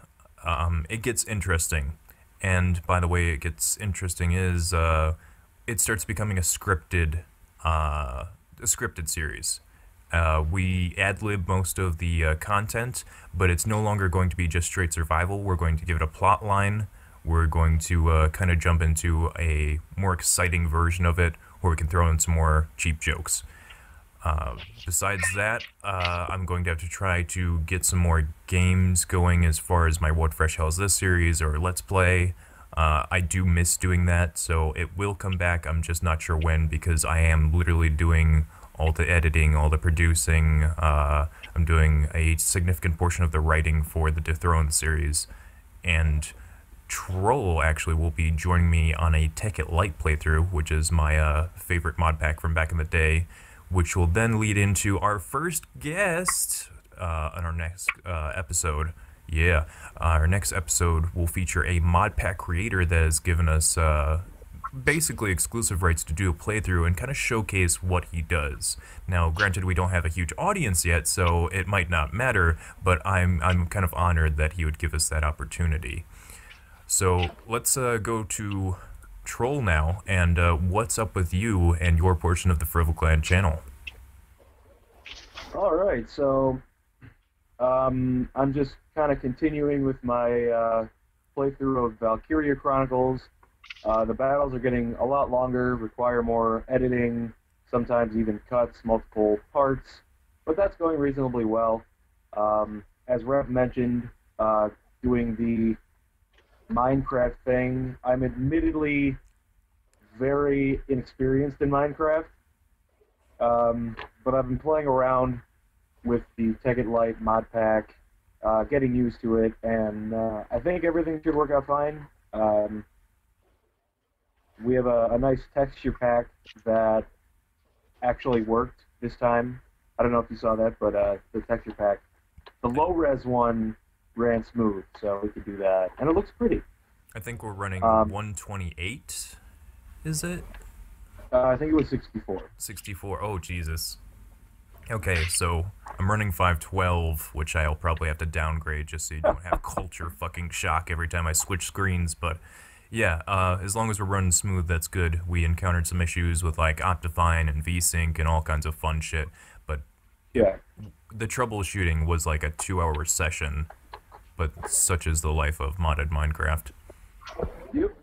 S1: it gets interesting. And, by the way, it gets interesting is, it starts becoming a scripted series. We ad-lib most of the content, but it's no longer going to be just straight survival. We're going to give it a plot line. We're going to kind of jump into a more exciting version of it, where we can throw in some more cheap jokes. Besides that, I'm going to have to try to get some more games going as far as my What Fresh Hell Is This series or Let's Play. I do miss doing that, so it will come back. I'm just not sure when, because I am literally doing all the editing, all the producing. I'm doing a significant portion of the writing for the Dethroned series. And Troll actually will be joining me on a Tech It Light playthrough, which is my favorite mod pack from back in the day, which will then lead into our first guest on our next episode. Yeah, our next episode will feature a mod pack creator that has given us basically exclusive rights to do a playthrough and kind of showcase what he does. Now, granted, we don't have a huge audience yet, so it might not matter, but I'm kind of honored that he would give us that opportunity. So let's go to Troll now, and what's up with you and your portion of the FRIVOLCLAN channel?
S2: All right, so I'm just kind of continuing with my playthrough of Valkyria Chronicles. The battles are getting a lot longer, require more editing, sometimes even cuts, multiple parts, but that's going reasonably well. As Rev mentioned, doing the Minecraft thing, I'm admittedly very inexperienced in Minecraft, but I've been playing around with the Tekkit Lite mod pack, getting used to it, and I think everything should work out fine. We have a nice texture pack that actually worked this time. I don't know if you saw that, but the texture pack, the low-res one ran smooth, so we could do that, and it looks pretty.
S1: I think we're running 128, is it?
S2: I think it was 64.
S1: 64, oh Jesus. Okay, so I'm running 512, which I'll probably have to downgrade just so you don't have culture fucking shock every time I switch screens, but yeah, as long as we're running smooth, that's good. We encountered some issues with like Optifine and VSync and all kinds of fun shit, but
S2: yeah,
S1: the troubleshooting was like a 2-hour session, but such is the life of modded Minecraft.
S2: Yep.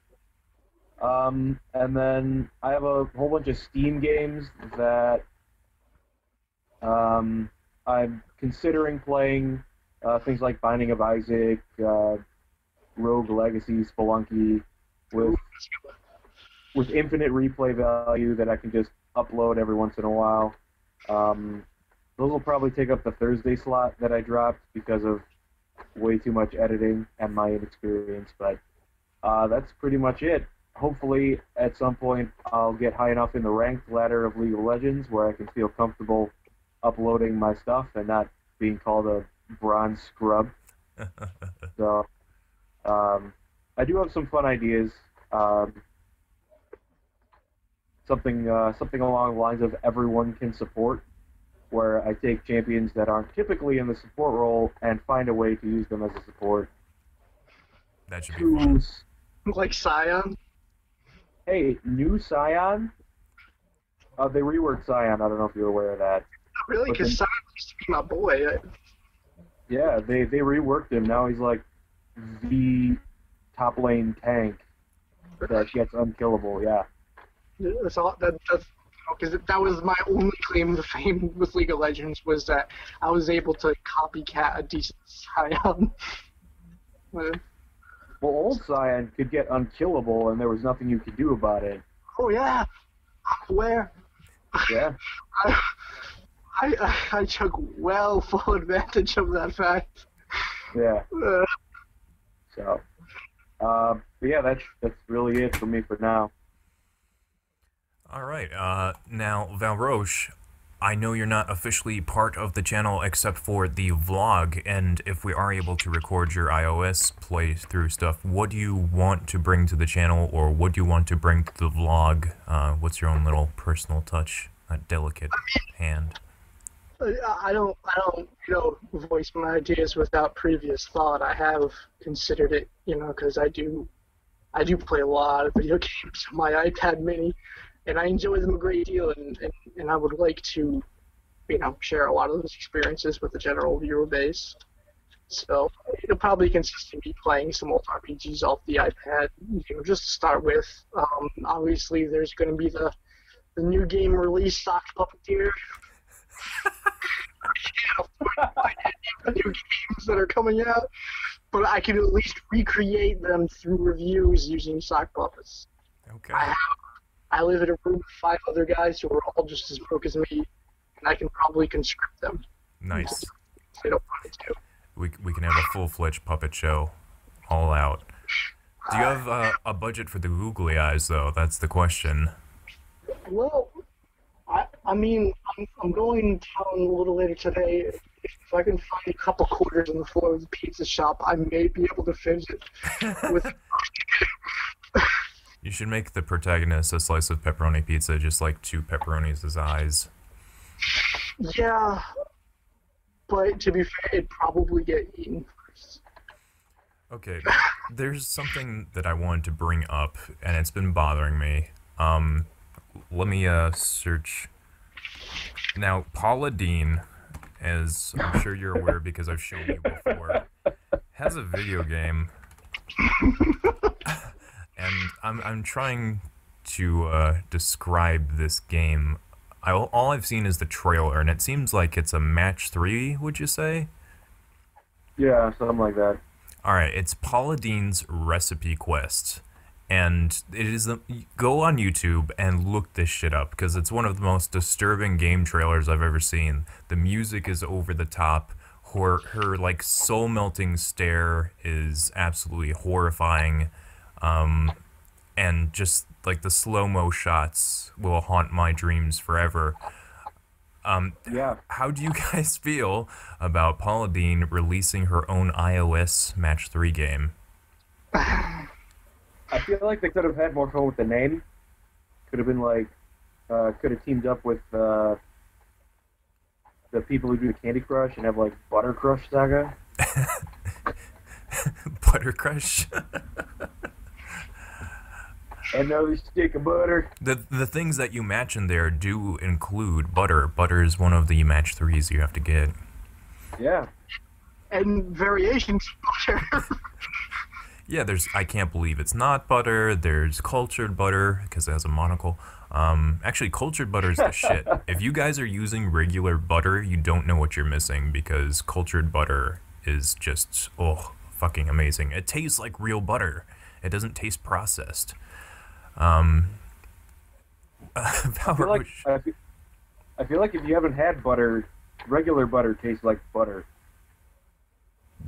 S2: And then I have a whole bunch of Steam games that I'm considering playing, things like Binding of Isaac, Rogue Legacy, Spelunky, with infinite replay value that I can just upload every once in a while. Those will probably take up the Thursday slot that I dropped because of way too much editing and my inexperience, but that's pretty much it. Hopefully, at some point, I'll get high enough in the ranked ladder of League of Legends where I can feel comfortable uploading my stuff and not being called a bronze scrub. So, I do have some fun ideas. Something along the lines of everyone can support, where I take champions that aren't typically in the support role and find a way to use them as a support.
S1: That should be fun.
S3: Like Scion?
S2: Hey, new Scion? They reworked Scion. I don't know if you're aware of that.
S3: Not really, because Scion used to be my boy.
S2: Yeah, they reworked him. Now he's like the top lane tank that gets unkillable. Yeah.
S3: That's all. That's because that was my only claim to fame with League of Legends, was that I was able to copycat a decent Scion.
S2: Well, old Scion could get unkillable, and there was nothing you could do about it.
S3: Oh yeah, I'm aware.
S2: Yeah.
S3: I took well full advantage of that fact.
S2: Yeah. So, but yeah, that's really it for me for now.
S1: All right, now Valroche, I know you're not officially part of the channel except for the vlog, and if we are able to record your iOS playthrough stuff, what do you want to bring to the channel, or what do you want to bring to the vlog? What's your own little personal touch, that delicate hand?
S3: I don't, voice my ideas without previous thought. I have considered it, because I do play a lot of video games on my iPad mini, and I enjoy them a great deal, and I would like to, share a lot of those experiences with the general viewer base. So it'll probably consist of me playing some old RPGs off the iPad, just to start with. Obviously, there's going to be the new game release, Sock Puppeteer. The new games that are coming out, but I can at least recreate them through reviews using sock puppets.
S1: Okay.
S3: I live in a room with 5 other guys who are all just as broke as me, and I can probably conscript them.
S1: Nice.
S3: If they don't want to.
S1: We can have a full-fledged puppet show, all out. Do you have a budget for the googly eyes, though? That's the question.
S3: Well, I'm going down a little later today. If I can find a couple quarters on the floor of the pizza shop, I may be able to finish it with.
S1: You should make the protagonist a slice of pepperoni pizza, just like 2 pepperonis as eyes.
S3: Yeah, but to be fair, it'd probably get eaten first.
S1: Okay, there's something that I wanted to bring up, and it's been bothering me. Let me search. Now, Paula Dean as I'm sure you're aware because I've shown you before, has a video game, and I'm trying to describe this game. All I've seen is the trailer, and it seems like it's a match 3. Would you say?
S2: Yeah, something like that.
S1: All right, it's Paula Deen's Recipe Quest, and it is go on YouTube and look this shit up because it's one of the most disturbing game trailers I've ever seen. The music is over the top. Her like soul melting stare is absolutely horrifying, and just like the slow-mo shots will haunt my dreams forever.
S2: Yeah.
S1: How do you guys feel about Paula Deen releasing her own iOS Match 3 game?
S2: I feel like they could have had more fun with the name. Could have been like, could have teamed up with the people who do Candy Crush and have like Butter Crush Saga.
S1: Butter Crush?
S2: And no stick of butter.
S1: The things that you match in there do include butter. Butter is one of the match 3s you have to get.
S2: Yeah.
S3: And variations of butter.
S1: Yeah, there's. I can't believe it's not butter. There's cultured butter because it has a monocle. Actually, cultured butter is the shit. If you guys are using regular butter, you don't know what you're missing because cultured butter is just fucking amazing. It tastes like real butter. It doesn't taste processed.
S2: I feel like if you haven't had butter, regular butter tastes like butter.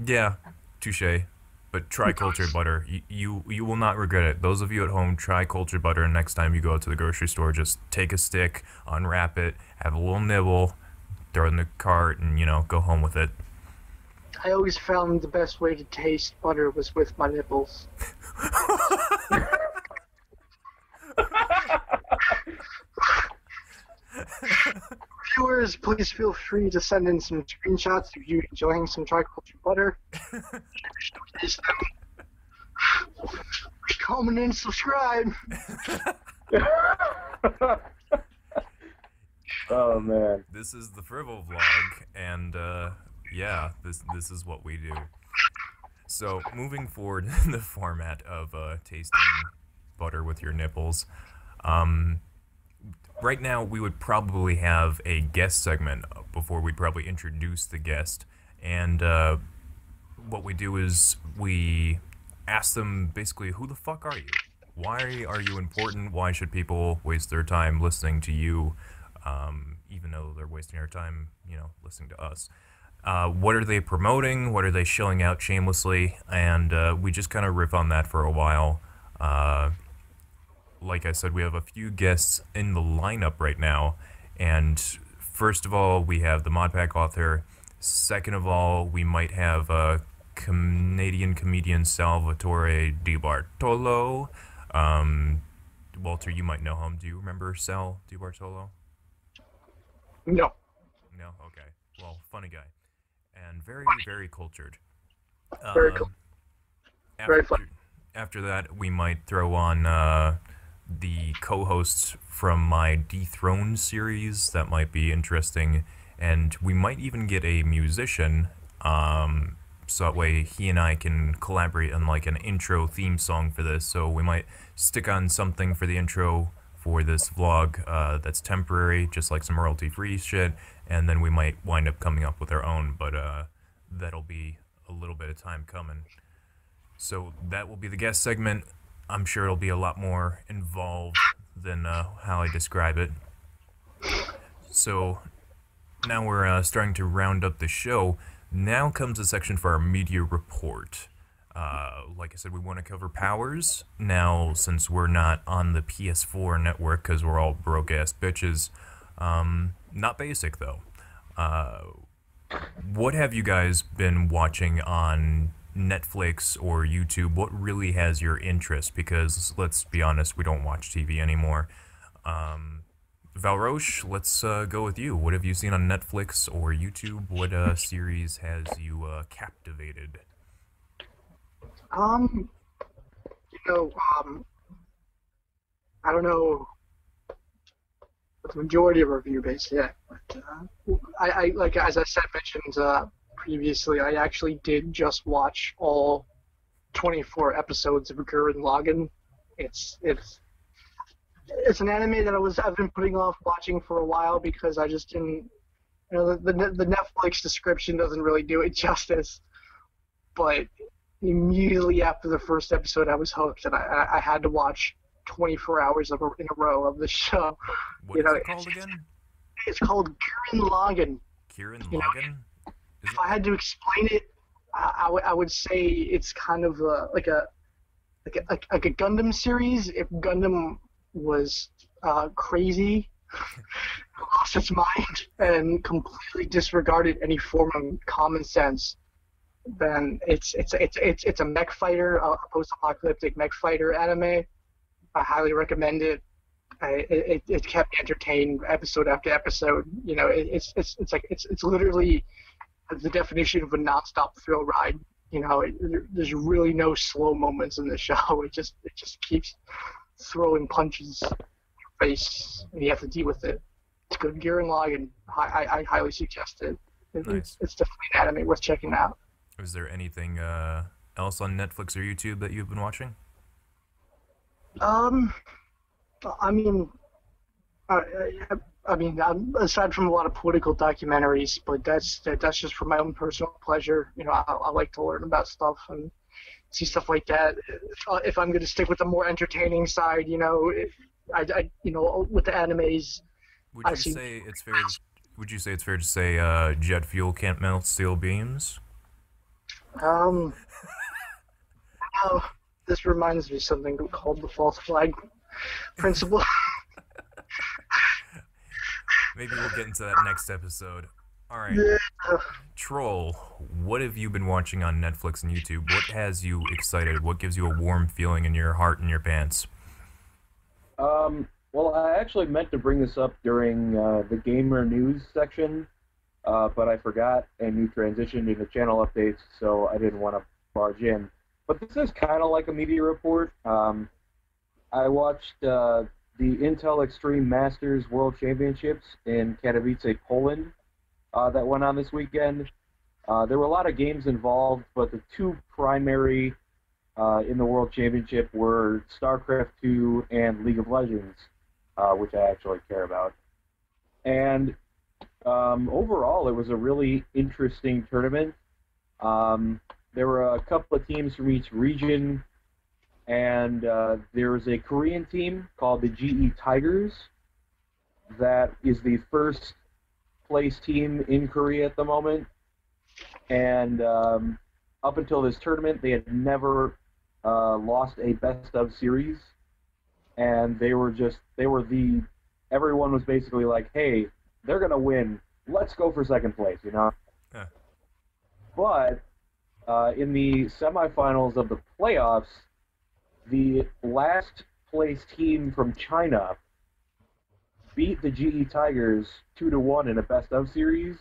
S1: Yeah, touche. But try cultured butter. You will not regret it. Those of you at home, try cultured butter, and next time you go out to the grocery store, just take a stick, unwrap it, have a little nibble, throw it in the cart, and, go home with it.
S3: I always found the best way to taste butter was with my nipples. Viewers, please feel free to send in some screenshots of you enjoying some tricultured butter. Taste them. Comment and subscribe.
S2: Oh man.
S1: This is the Frivolvlog, and yeah, this is what we do. So moving forward in the format of tasting butter with your nipples, right now we would probably have a guest segment before we'd probably introduce the guest, and what we do is we ask them basically, who the fuck are you? Why are you important? Why should people waste their time listening to you, even though they're wasting their time, listening to us? What are they promoting? What are they shilling out shamelessly? And we just kind of riff on that for a while. Like I said, we have a few guests in the lineup right now. And first of all, we have the Modpack author. Second of all, we might have Canadian comedian Salvatore Di Bartolo. Walter, you might know him. Do you remember Sal Di Bartolo?
S3: No.
S1: No? Okay. Well, funny guy. And very, very cultured.
S3: Very cool. Very fun.
S1: After that, we might throw on the co-hosts from my Dethroned series. That might be interesting. And we might even get a musician, so that way he and I can collaborate on like an intro theme song for this. So we might stick on something for the intro for this vlog that's temporary, just like some royalty-free shit, and then we might wind up coming up with our own, but that'll be a little bit of time coming. So that will be the guest segment. I'm sure it'll be a lot more involved than how I describe it. So now we're starting to round up the show. Now comes a section for our media report. Like I said, we want to cover powers. Now, since we're not on the PS4 network because we're all broke-ass bitches, not basic, though. What have you guys been watching on Netflix or YouTube? What really has your interest? Because, let's be honest, we don't watch TV anymore. Valroche, let's go with you. What have you seen on Netflix or YouTube? What series has you captivated?
S3: I don't know the majority of review based, yeah. But, I like as I said mentioned previously, I actually did just watch all 24 episodes of Gurren Lagann. It's an anime that I've been putting off watching for a while because I just didn't. You know, the Netflix description doesn't really do it justice. But immediately after the first episode, I was hooked, and I had to watch 24 hours in a row of the show.
S1: What is it called again?
S3: It's called Gurren Lagann.
S1: Gurren Lagann?
S3: If I had to explain it, I would say it's kind of like a Gundam series. If Gundam was crazy, lost its mind, and completely disregarded any form of common sense, then it's a mech fighter, a post-apocalyptic mech fighter anime. I highly recommend it. It kept me entertained episode after episode. You know, it's literally the definition of a non-stop thrill ride. You know, there's really no slow moments in the show. It just keeps throwing punches in your face, and you have to deal with it. It's good. Gurren Lagann, I highly suggest it.
S1: Nice.
S3: It's definitely an anime worth checking out.
S1: Is there anything else on Netflix or YouTube that you've been watching?
S3: I mean, aside from a lot of political documentaries, but that's just for my own personal pleasure. You know, I like to learn about stuff and see stuff like that. If I'm going to stick with the more entertaining side, you know, with the animes,
S1: Would you say it's fair to say jet fuel can't melt steel beams?
S3: Oh, this reminds me of something called the false flag principle.
S1: Maybe we'll get into that next episode. All right.
S3: Yeah.
S1: Troll, what have you been watching on Netflix and YouTube? What has you excited? What gives you a warm feeling in your heart and your pants?
S2: Well, I actually meant to bring this up during the gamer news section, but I forgot, and you transitioned into channel updates, so I didn't want to barge in. But this is kind of like a media report. I watched the Intel Extreme Masters World Championships in Katowice, Poland, that went on this weekend. There were a lot of games involved, but the two primary in the World Championship were StarCraft 2 and League of Legends, which I actually care about. And overall, it was a really interesting tournament. There were a couple of teams from each region, and there was a Korean team called the GE Tigers that is the first place team in Korea at the moment. And up until this tournament, they had never lost a best-of series. And everyone was basically like, hey, they're going to win. Let's go for second place, you know?
S1: Huh.
S2: But in the semifinals of the playoffs, the last place team from China beat the GE Tigers 2-1 in a best-of series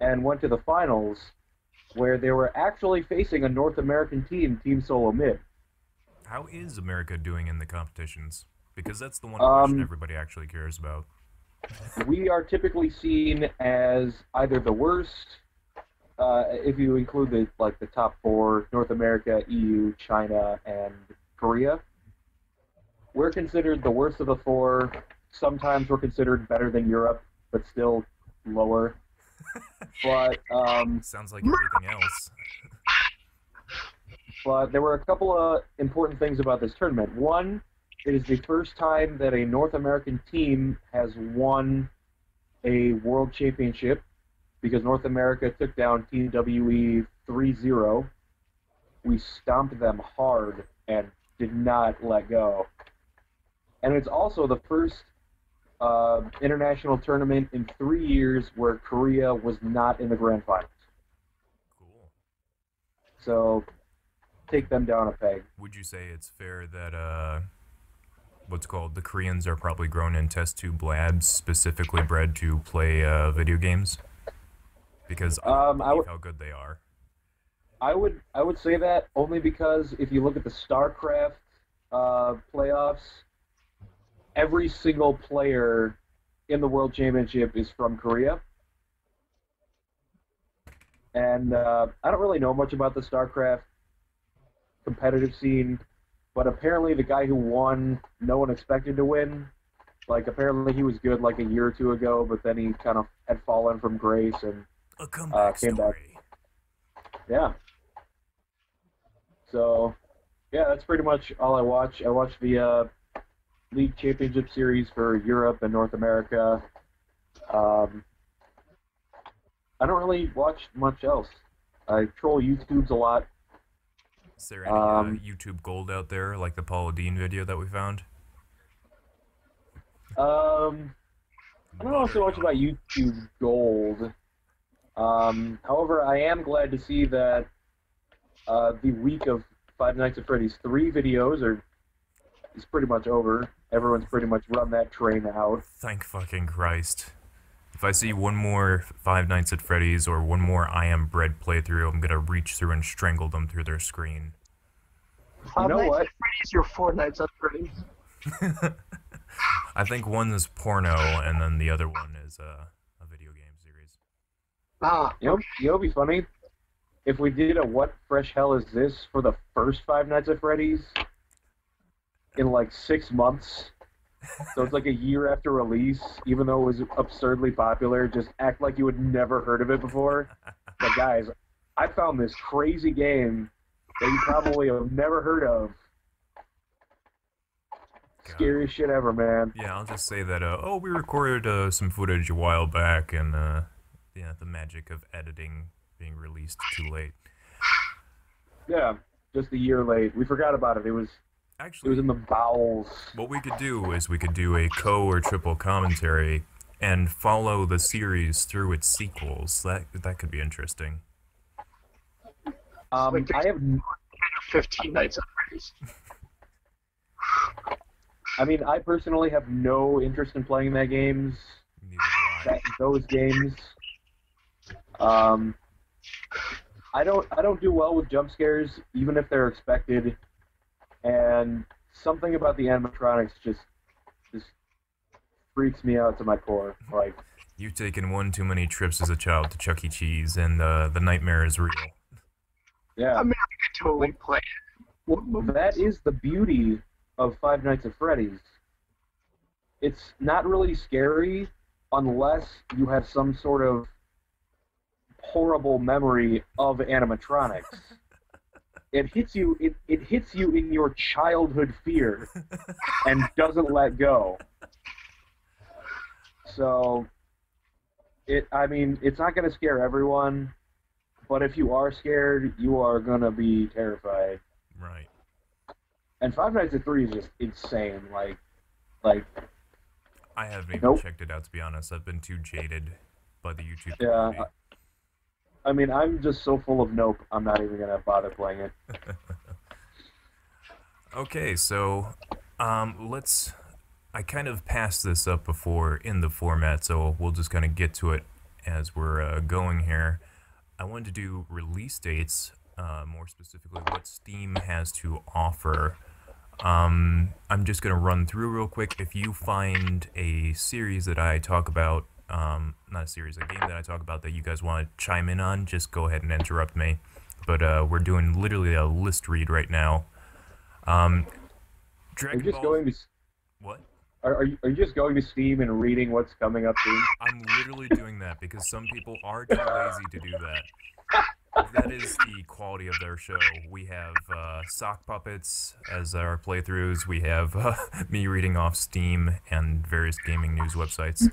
S2: and went to the finals, where they were actually facing a North American team, Team Solo Mid.
S1: How is America doing in the competitions? Because that's the one question everybody actually cares about.
S2: We are typically seen as either the worst, if you include the top four, North America, EU, China, and Korea. We're considered the worst of the four. Sometimes we're considered better than Europe, but still lower. But
S1: sounds like everything else.
S2: But there were a couple of important things about this tournament. One, it is the first time that a North American team has won a world championship, because North America took down Team WE 3-0. We stomped them hard and did not let go. And it's also the first international tournament in 3 years where Korea was not in the grand finals.
S1: Cool.
S2: So, take them down a peg.
S1: Would you say it's fair that the Koreans are probably grown in test tube labs specifically bred to play video games? Because I don't believe how good they are.
S2: I would say that only because if you look at the StarCraft playoffs, every single player in the World Championship is from Korea. And I don't really know much about the StarCraft competitive scene, but apparently the guy who won, no one expected to win. Like, apparently he was good like a year or two ago, but then he kind of had fallen from grace and
S1: A comeback
S2: came
S1: story.
S2: back. Yeah. So, yeah, that's pretty much all I watch. I watch the League Championship Series for Europe and North America. I don't really watch much else. I troll YouTubes a lot.
S1: Is there any YouTube gold out there, like the Paula Dean video that we found?
S2: I don't know so much about YouTube Gold. However, I am glad to see that the week of Five Nights at Freddy's 3 videos is pretty much over. Everyone's pretty much run that train out.
S1: Thank fucking Christ. If I see one more Five Nights at Freddy's or one more I Am Bread playthrough, I'm gonna reach through and strangle them through their screen.
S3: Five
S2: know
S3: Nights
S2: what?
S3: at Freddy's or Four Nights at Freddy's?
S1: I think one is porno, and then the other one is a video game series.
S3: Ah,
S2: You know what'd be funny? If we did a What Fresh Hell Is This for the first Five Nights at Freddy's in like 6 months. So it's like a year after release, even though it was absurdly popular, just act like you had never heard of it before. But guys, I found this crazy game that you probably have never heard of. Scariest shit ever, man.
S1: Yeah, I'll just say that, oh, we recorded some footage a while back, and, yeah, the magic of editing being released too late.
S2: Yeah, just a year late. We forgot about it. It was
S1: Actually,
S2: in the bowels.
S1: what we could do is we could do a or triple commentary and follow the series through its sequels. That could be interesting.
S2: I have
S3: 15 Nights at Freddy's.
S2: I mean, I personally have no interest in playing those games. I don't do well with jump scares, even if they're expected. And something about the animatronics just freaks me out to my core. Like,
S1: You've taken one too many trips as a child to Chuck E. Cheese, and the nightmare is real.
S2: yeah,
S3: I mean, I could totally play it. What movie?
S2: that is the beauty of Five Nights at Freddy's. It's not really scary unless you have some sort of horrible memory of animatronics. It hits you in your childhood fear and doesn't let go. So I mean, it's not going to scare everyone, but if you are scared, you are going to be terrified.
S1: Right.
S2: And Five Nights at Freddy's is just insane. Like
S1: I haven't even
S2: Nope.
S1: checked it out, to be honest. I've been too jaded by the YouTube
S2: Yeah,
S1: community.
S2: I mean, I'm just so full of nope, I'm not even going to bother playing it.
S1: Okay, so I kind of passed this up before in the format, so we'll just kind of get to it as we're going here. I wanted to do release dates, more specifically what Steam has to offer. I'm just going to run through real quick. If you find a series that I talk about, not a series, a game that I talk about that you guys want to chime in on, just go ahead and interrupt me. But we're doing literally a list read right now.
S2: Are
S1: Dragon
S2: you just
S1: Ball...
S2: going to
S1: What?
S2: are you just going to Steam and reading what's coming up soon?
S1: I'm literally doing that because some people are too lazy to do that. That is the quality of their show. We have sock puppets as our playthroughs. We have me reading off Steam and various gaming news websites.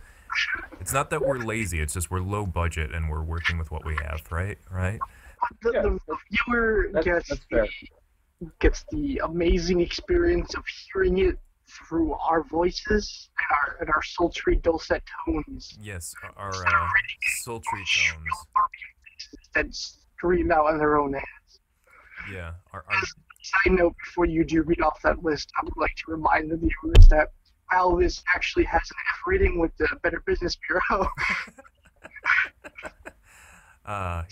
S1: It's not that we're lazy, it's just we're low budget and we're working with what we have, right? Right?
S2: Yeah,
S3: The viewer
S2: that's fair.
S3: gets the amazing experience of hearing it through our voices and our sultry dulcet tones
S1: Yes, our sultry tones.
S3: that scream out on their own hands.
S1: Yeah, our
S3: Side note, before you do read off that list, I would like to remind the viewers that while this actually has an F rating with the Better Business Bureau,
S1: yeah.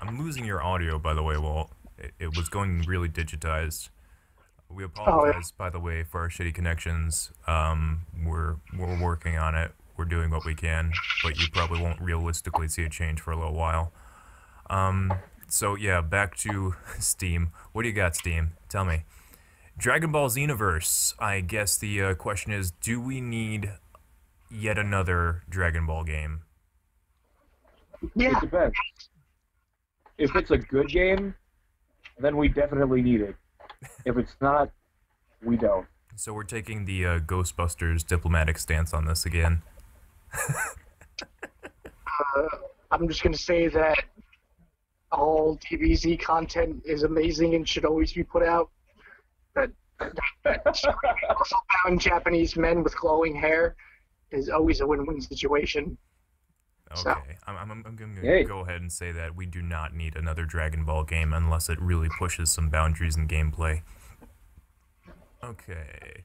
S1: I'm losing your audio, by the way, Walt. It was going really digitized. We
S3: Oh, yeah.
S1: apologize, by the way, for our shitty connections. We're working on it. We're doing what we can, but you probably won't realistically see a change for a little while. So yeah, back to Steam. What do you got, Steam? Tell me. Dragon Ball Xenoverse. I guess the question is, do we need yet another Dragon Ball game?
S3: Yeah.
S2: It depends. If it's a good game, then we definitely need it. If it's not, we don't.
S1: So we're taking the Ghostbusters diplomatic stance on this again.
S3: I'm just going to say that all DBZ content is amazing and should always be put out. That also found Japanese men with glowing hair is always a win-win situation.
S1: Okay,
S3: So.
S1: I'm going to
S2: Hey.
S1: go ahead and say that we do not need another Dragon Ball game unless it really pushes some boundaries in gameplay. Okay.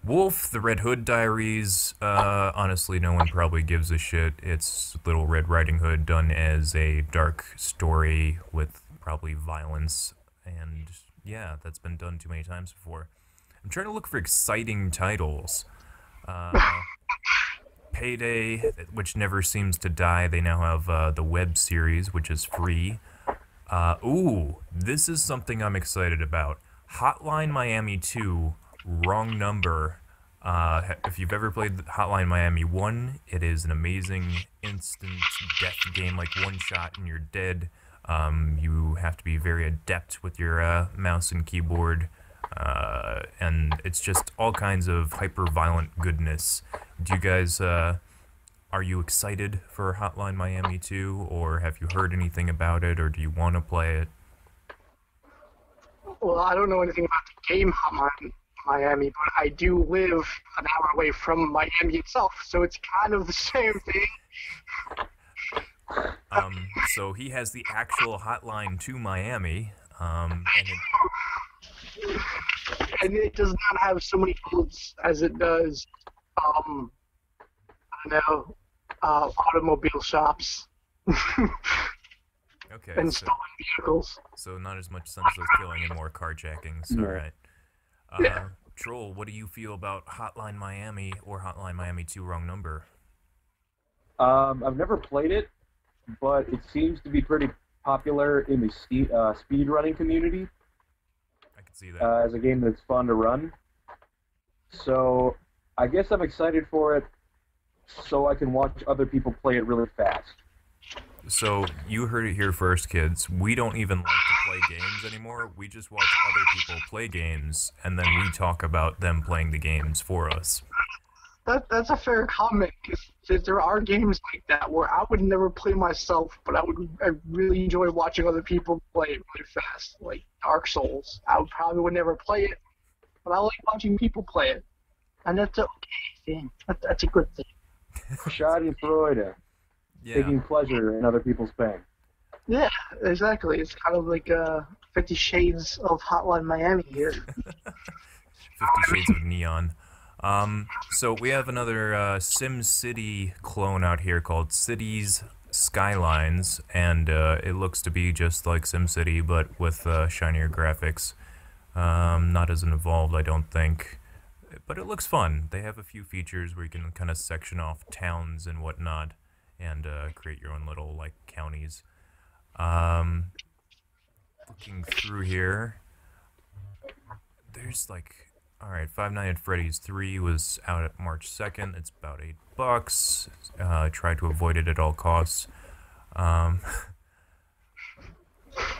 S1: Wolf, the Red Hood Diaries. Honestly, no one probably gives a shit. It's Little Red Riding Hood done as a dark story with probably violence. And yeah, that's been done too many times before. I'm trying to look for exciting titles. Payday, which never seems to die. They now have the web series, which is free. Ooh, this is something I'm excited about. Hotline Miami 2, Wrong Number. If you've ever played Hotline Miami 1, it is an amazing instant death game, like one shot and you're dead. You have to be very adept with your mouse and keyboard. And it's just all kinds of hyper-violent goodness. Do you guys, are you excited for Hotline Miami 2, or have you heard anything about it, or do you want to play it?
S3: Well, I don't know anything about the game Hotline Miami, but I do live an hour away from Miami itself, so it's kind of the same thing.
S1: So he has the actual hotline to Miami, and
S3: And it does not have so many codes as it does, I don't know, automobile shops
S1: okay,
S3: and
S1: so,
S3: stolen vehicles.
S1: so not as much senseless killing and more carjackings. All right.
S3: Yeah.
S1: Troll, what do you feel about Hotline Miami or Hotline Miami 2 Wrong Number?
S2: I've never played it, but it seems to be pretty popular in the speedrunning community
S1: I can see that.
S2: as a game that's fun to run. So I guess I'm excited for it so I can watch other people play it really fast.
S1: So you heard it here first, kids. We don't even like to play games anymore. We just watch other people play games, and then we talk about them playing the games for us.
S3: That's a fair comment, because there are games like that where I would never play myself, but I really enjoy watching other people play it really fast, like Dark Souls. I would never play it, but I like watching people play it, and that's an okay thing. That's a good thing.
S2: Schadenfreude,
S1: Yeah.
S2: taking pleasure in other people's pain.
S3: Yeah, exactly. It's kind of like 50 Shades of Hotline Miami here.
S1: 50 Shades of Neon. So we have another SimCity clone out here called Cities Skylines, and it looks to be just like SimCity, but with shinier graphics. Not as involved, I don't think. But it looks fun. They have a few features where you can kind of section off towns and whatnot, and create your own little, like, counties. Looking through here, there's, like... Alright, Five Nights at Freddy's 3 was out at March 2nd. It's about $8. Try to avoid it at all costs.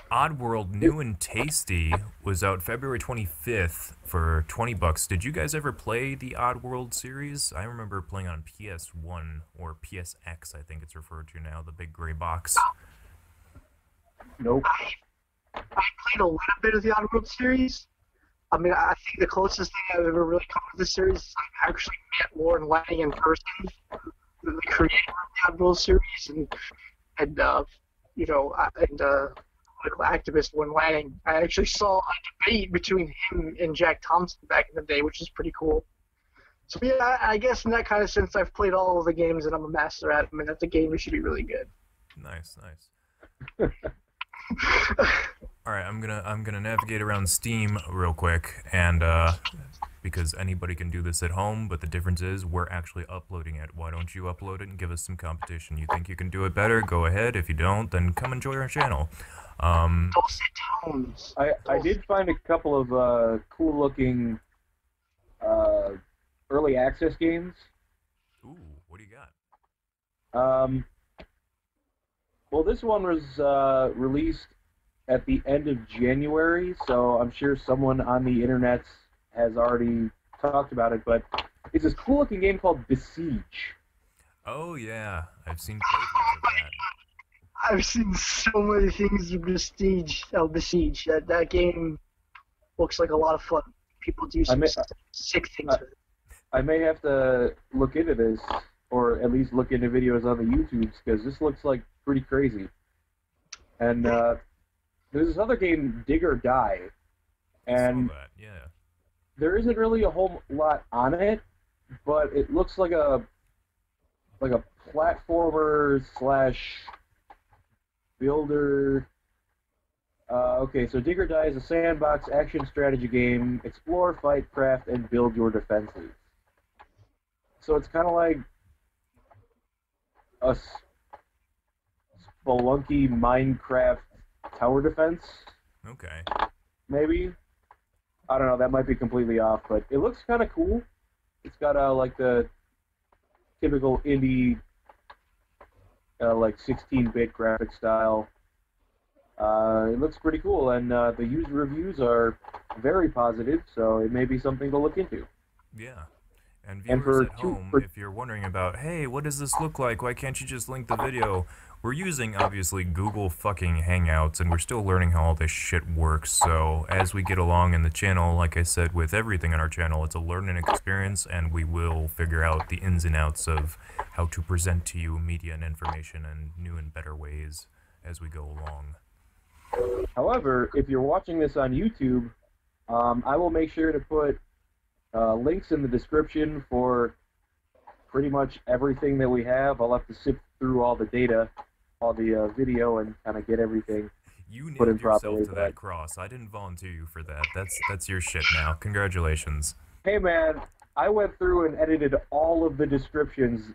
S1: Oddworld New and Tasty was out February 25th for $20. Did you guys ever play the Oddworld series? I remember playing on PS1 or PSX, I think it's referred to now, the big gray box.
S2: Nope.
S3: I played a little bit of the Oddworld series. I mean, I think the closest thing I've ever really come to this series is I actually met Lauren Lanning in person, the creator of the Oddworld series, and you know, political activist Lauren Lanning. I actually saw a debate between him and Jack Thompson back in the day, which is pretty cool. So yeah, I guess in that kind of sense, I've played all of the games and I'm a master at them, and that's a game that should be really good.
S1: Nice, nice. All right, I'm gonna navigate around Steam real quick, and because anybody can do this at home, but the difference is we're actually uploading it. Why don't you upload it and give us some competition? You think you can do it better? Go ahead. If you don't, then come and join our channel.
S3: Dulcet tones.
S2: I did find a couple of cool looking early access games.
S1: Ooh, what do you got?
S2: Well, this one was released at the end of January, so I'm sure someone on the internet has already talked about it, but it's this cool looking game called Besiege.
S1: Oh yeah, I've seen playthroughs of that.
S3: I've seen so many things of Besiege. That game looks like a lot of fun. People do some sick things with it.
S2: I may have to look into this, or at least look into videos on the YouTubes, because this looks like pretty crazy. And there's this other game, Dig or Die, and
S1: I saw that, yeah.
S2: there isn't really a whole lot on it, but it looks like a platformer / builder. Okay, so Dig or Die is a sandbox action strategy game. Explore, fight, craft, and build your defenses. So it's kind of like a Spelunky Minecraft tower defense.
S1: Okay.
S2: Maybe. I don't know. That might be completely off, but it looks kind of cool. It's got like the typical indie, like 16-bit graphic style. It looks pretty cool, and the user reviews are very positive, so it may be something to look into.
S1: Yeah. And viewers at home, if you're wondering about, hey, what does this look like? Why can't you just link the video? We're using, obviously, Google fucking Hangouts, and we're still learning how all this shit works, so as we get along in the channel, like I said, with everything on our channel, it's a learning experience, and we will figure out the ins and outs of how to present to you media and information in new and better ways as we go along.
S2: However, if you're watching this on YouTube, I will make sure to put links in the description for pretty much everything that we have. I'll have to sift through all the data, all the video, and kind of get everything
S1: You
S2: put in
S1: nailed yourself
S2: properly.
S1: to that cross. I didn't volunteer you for that. That's your shit now. Congratulations.
S2: Hey man, I went through and edited all of the descriptions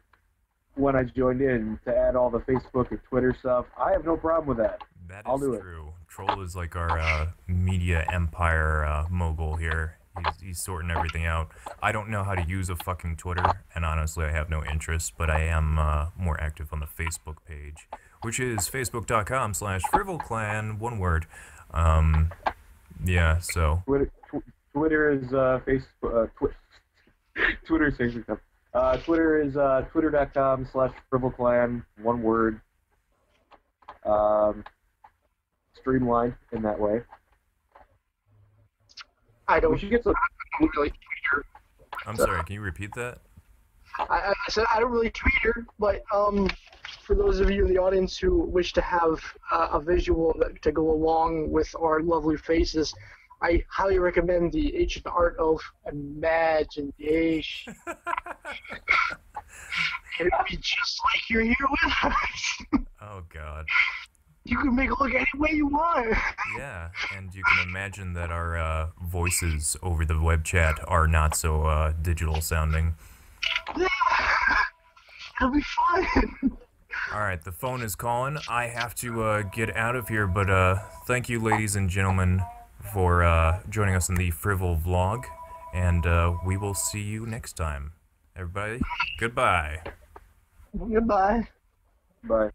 S2: when I joined in to add all the Facebook and Twitter stuff. I have no problem with that.
S1: That
S2: I'll
S1: is
S2: do it.
S1: true. Troll is like our media empire mogul here. He's sorting everything out. I don't know how to use a fucking Twitter, and honestly, I have no interest, but I am more active on the Facebook page, which is facebook.com/FRIVOLCLAN, one word. Yeah, so.
S2: Twitter is Facebook. Twitter is Facebook. Twitter is twitter.com/FRIVOLCLAN, one word. Streamlined in that way.
S3: We should get some. Really Twitter.
S1: I'm sorry, can you repeat that?
S3: I said I don't really Twitter, but for those of you in the audience who wish to have a visual to go along with our lovely faces, I highly recommend the ancient art of imagination. It'd be just like you're here with us.
S1: Oh, God.
S3: You can make it look any way you want.
S1: Yeah, and you can imagine that our voices over the web chat are not so digital sounding.
S3: Yeah, it'll be fun.
S1: Alright, the phone is calling. I have to get out of here, but thank you, ladies and gentlemen, for joining us in the Frivolvlog, and we will see you next time. Everybody, goodbye.
S3: Goodbye.
S2: Bye.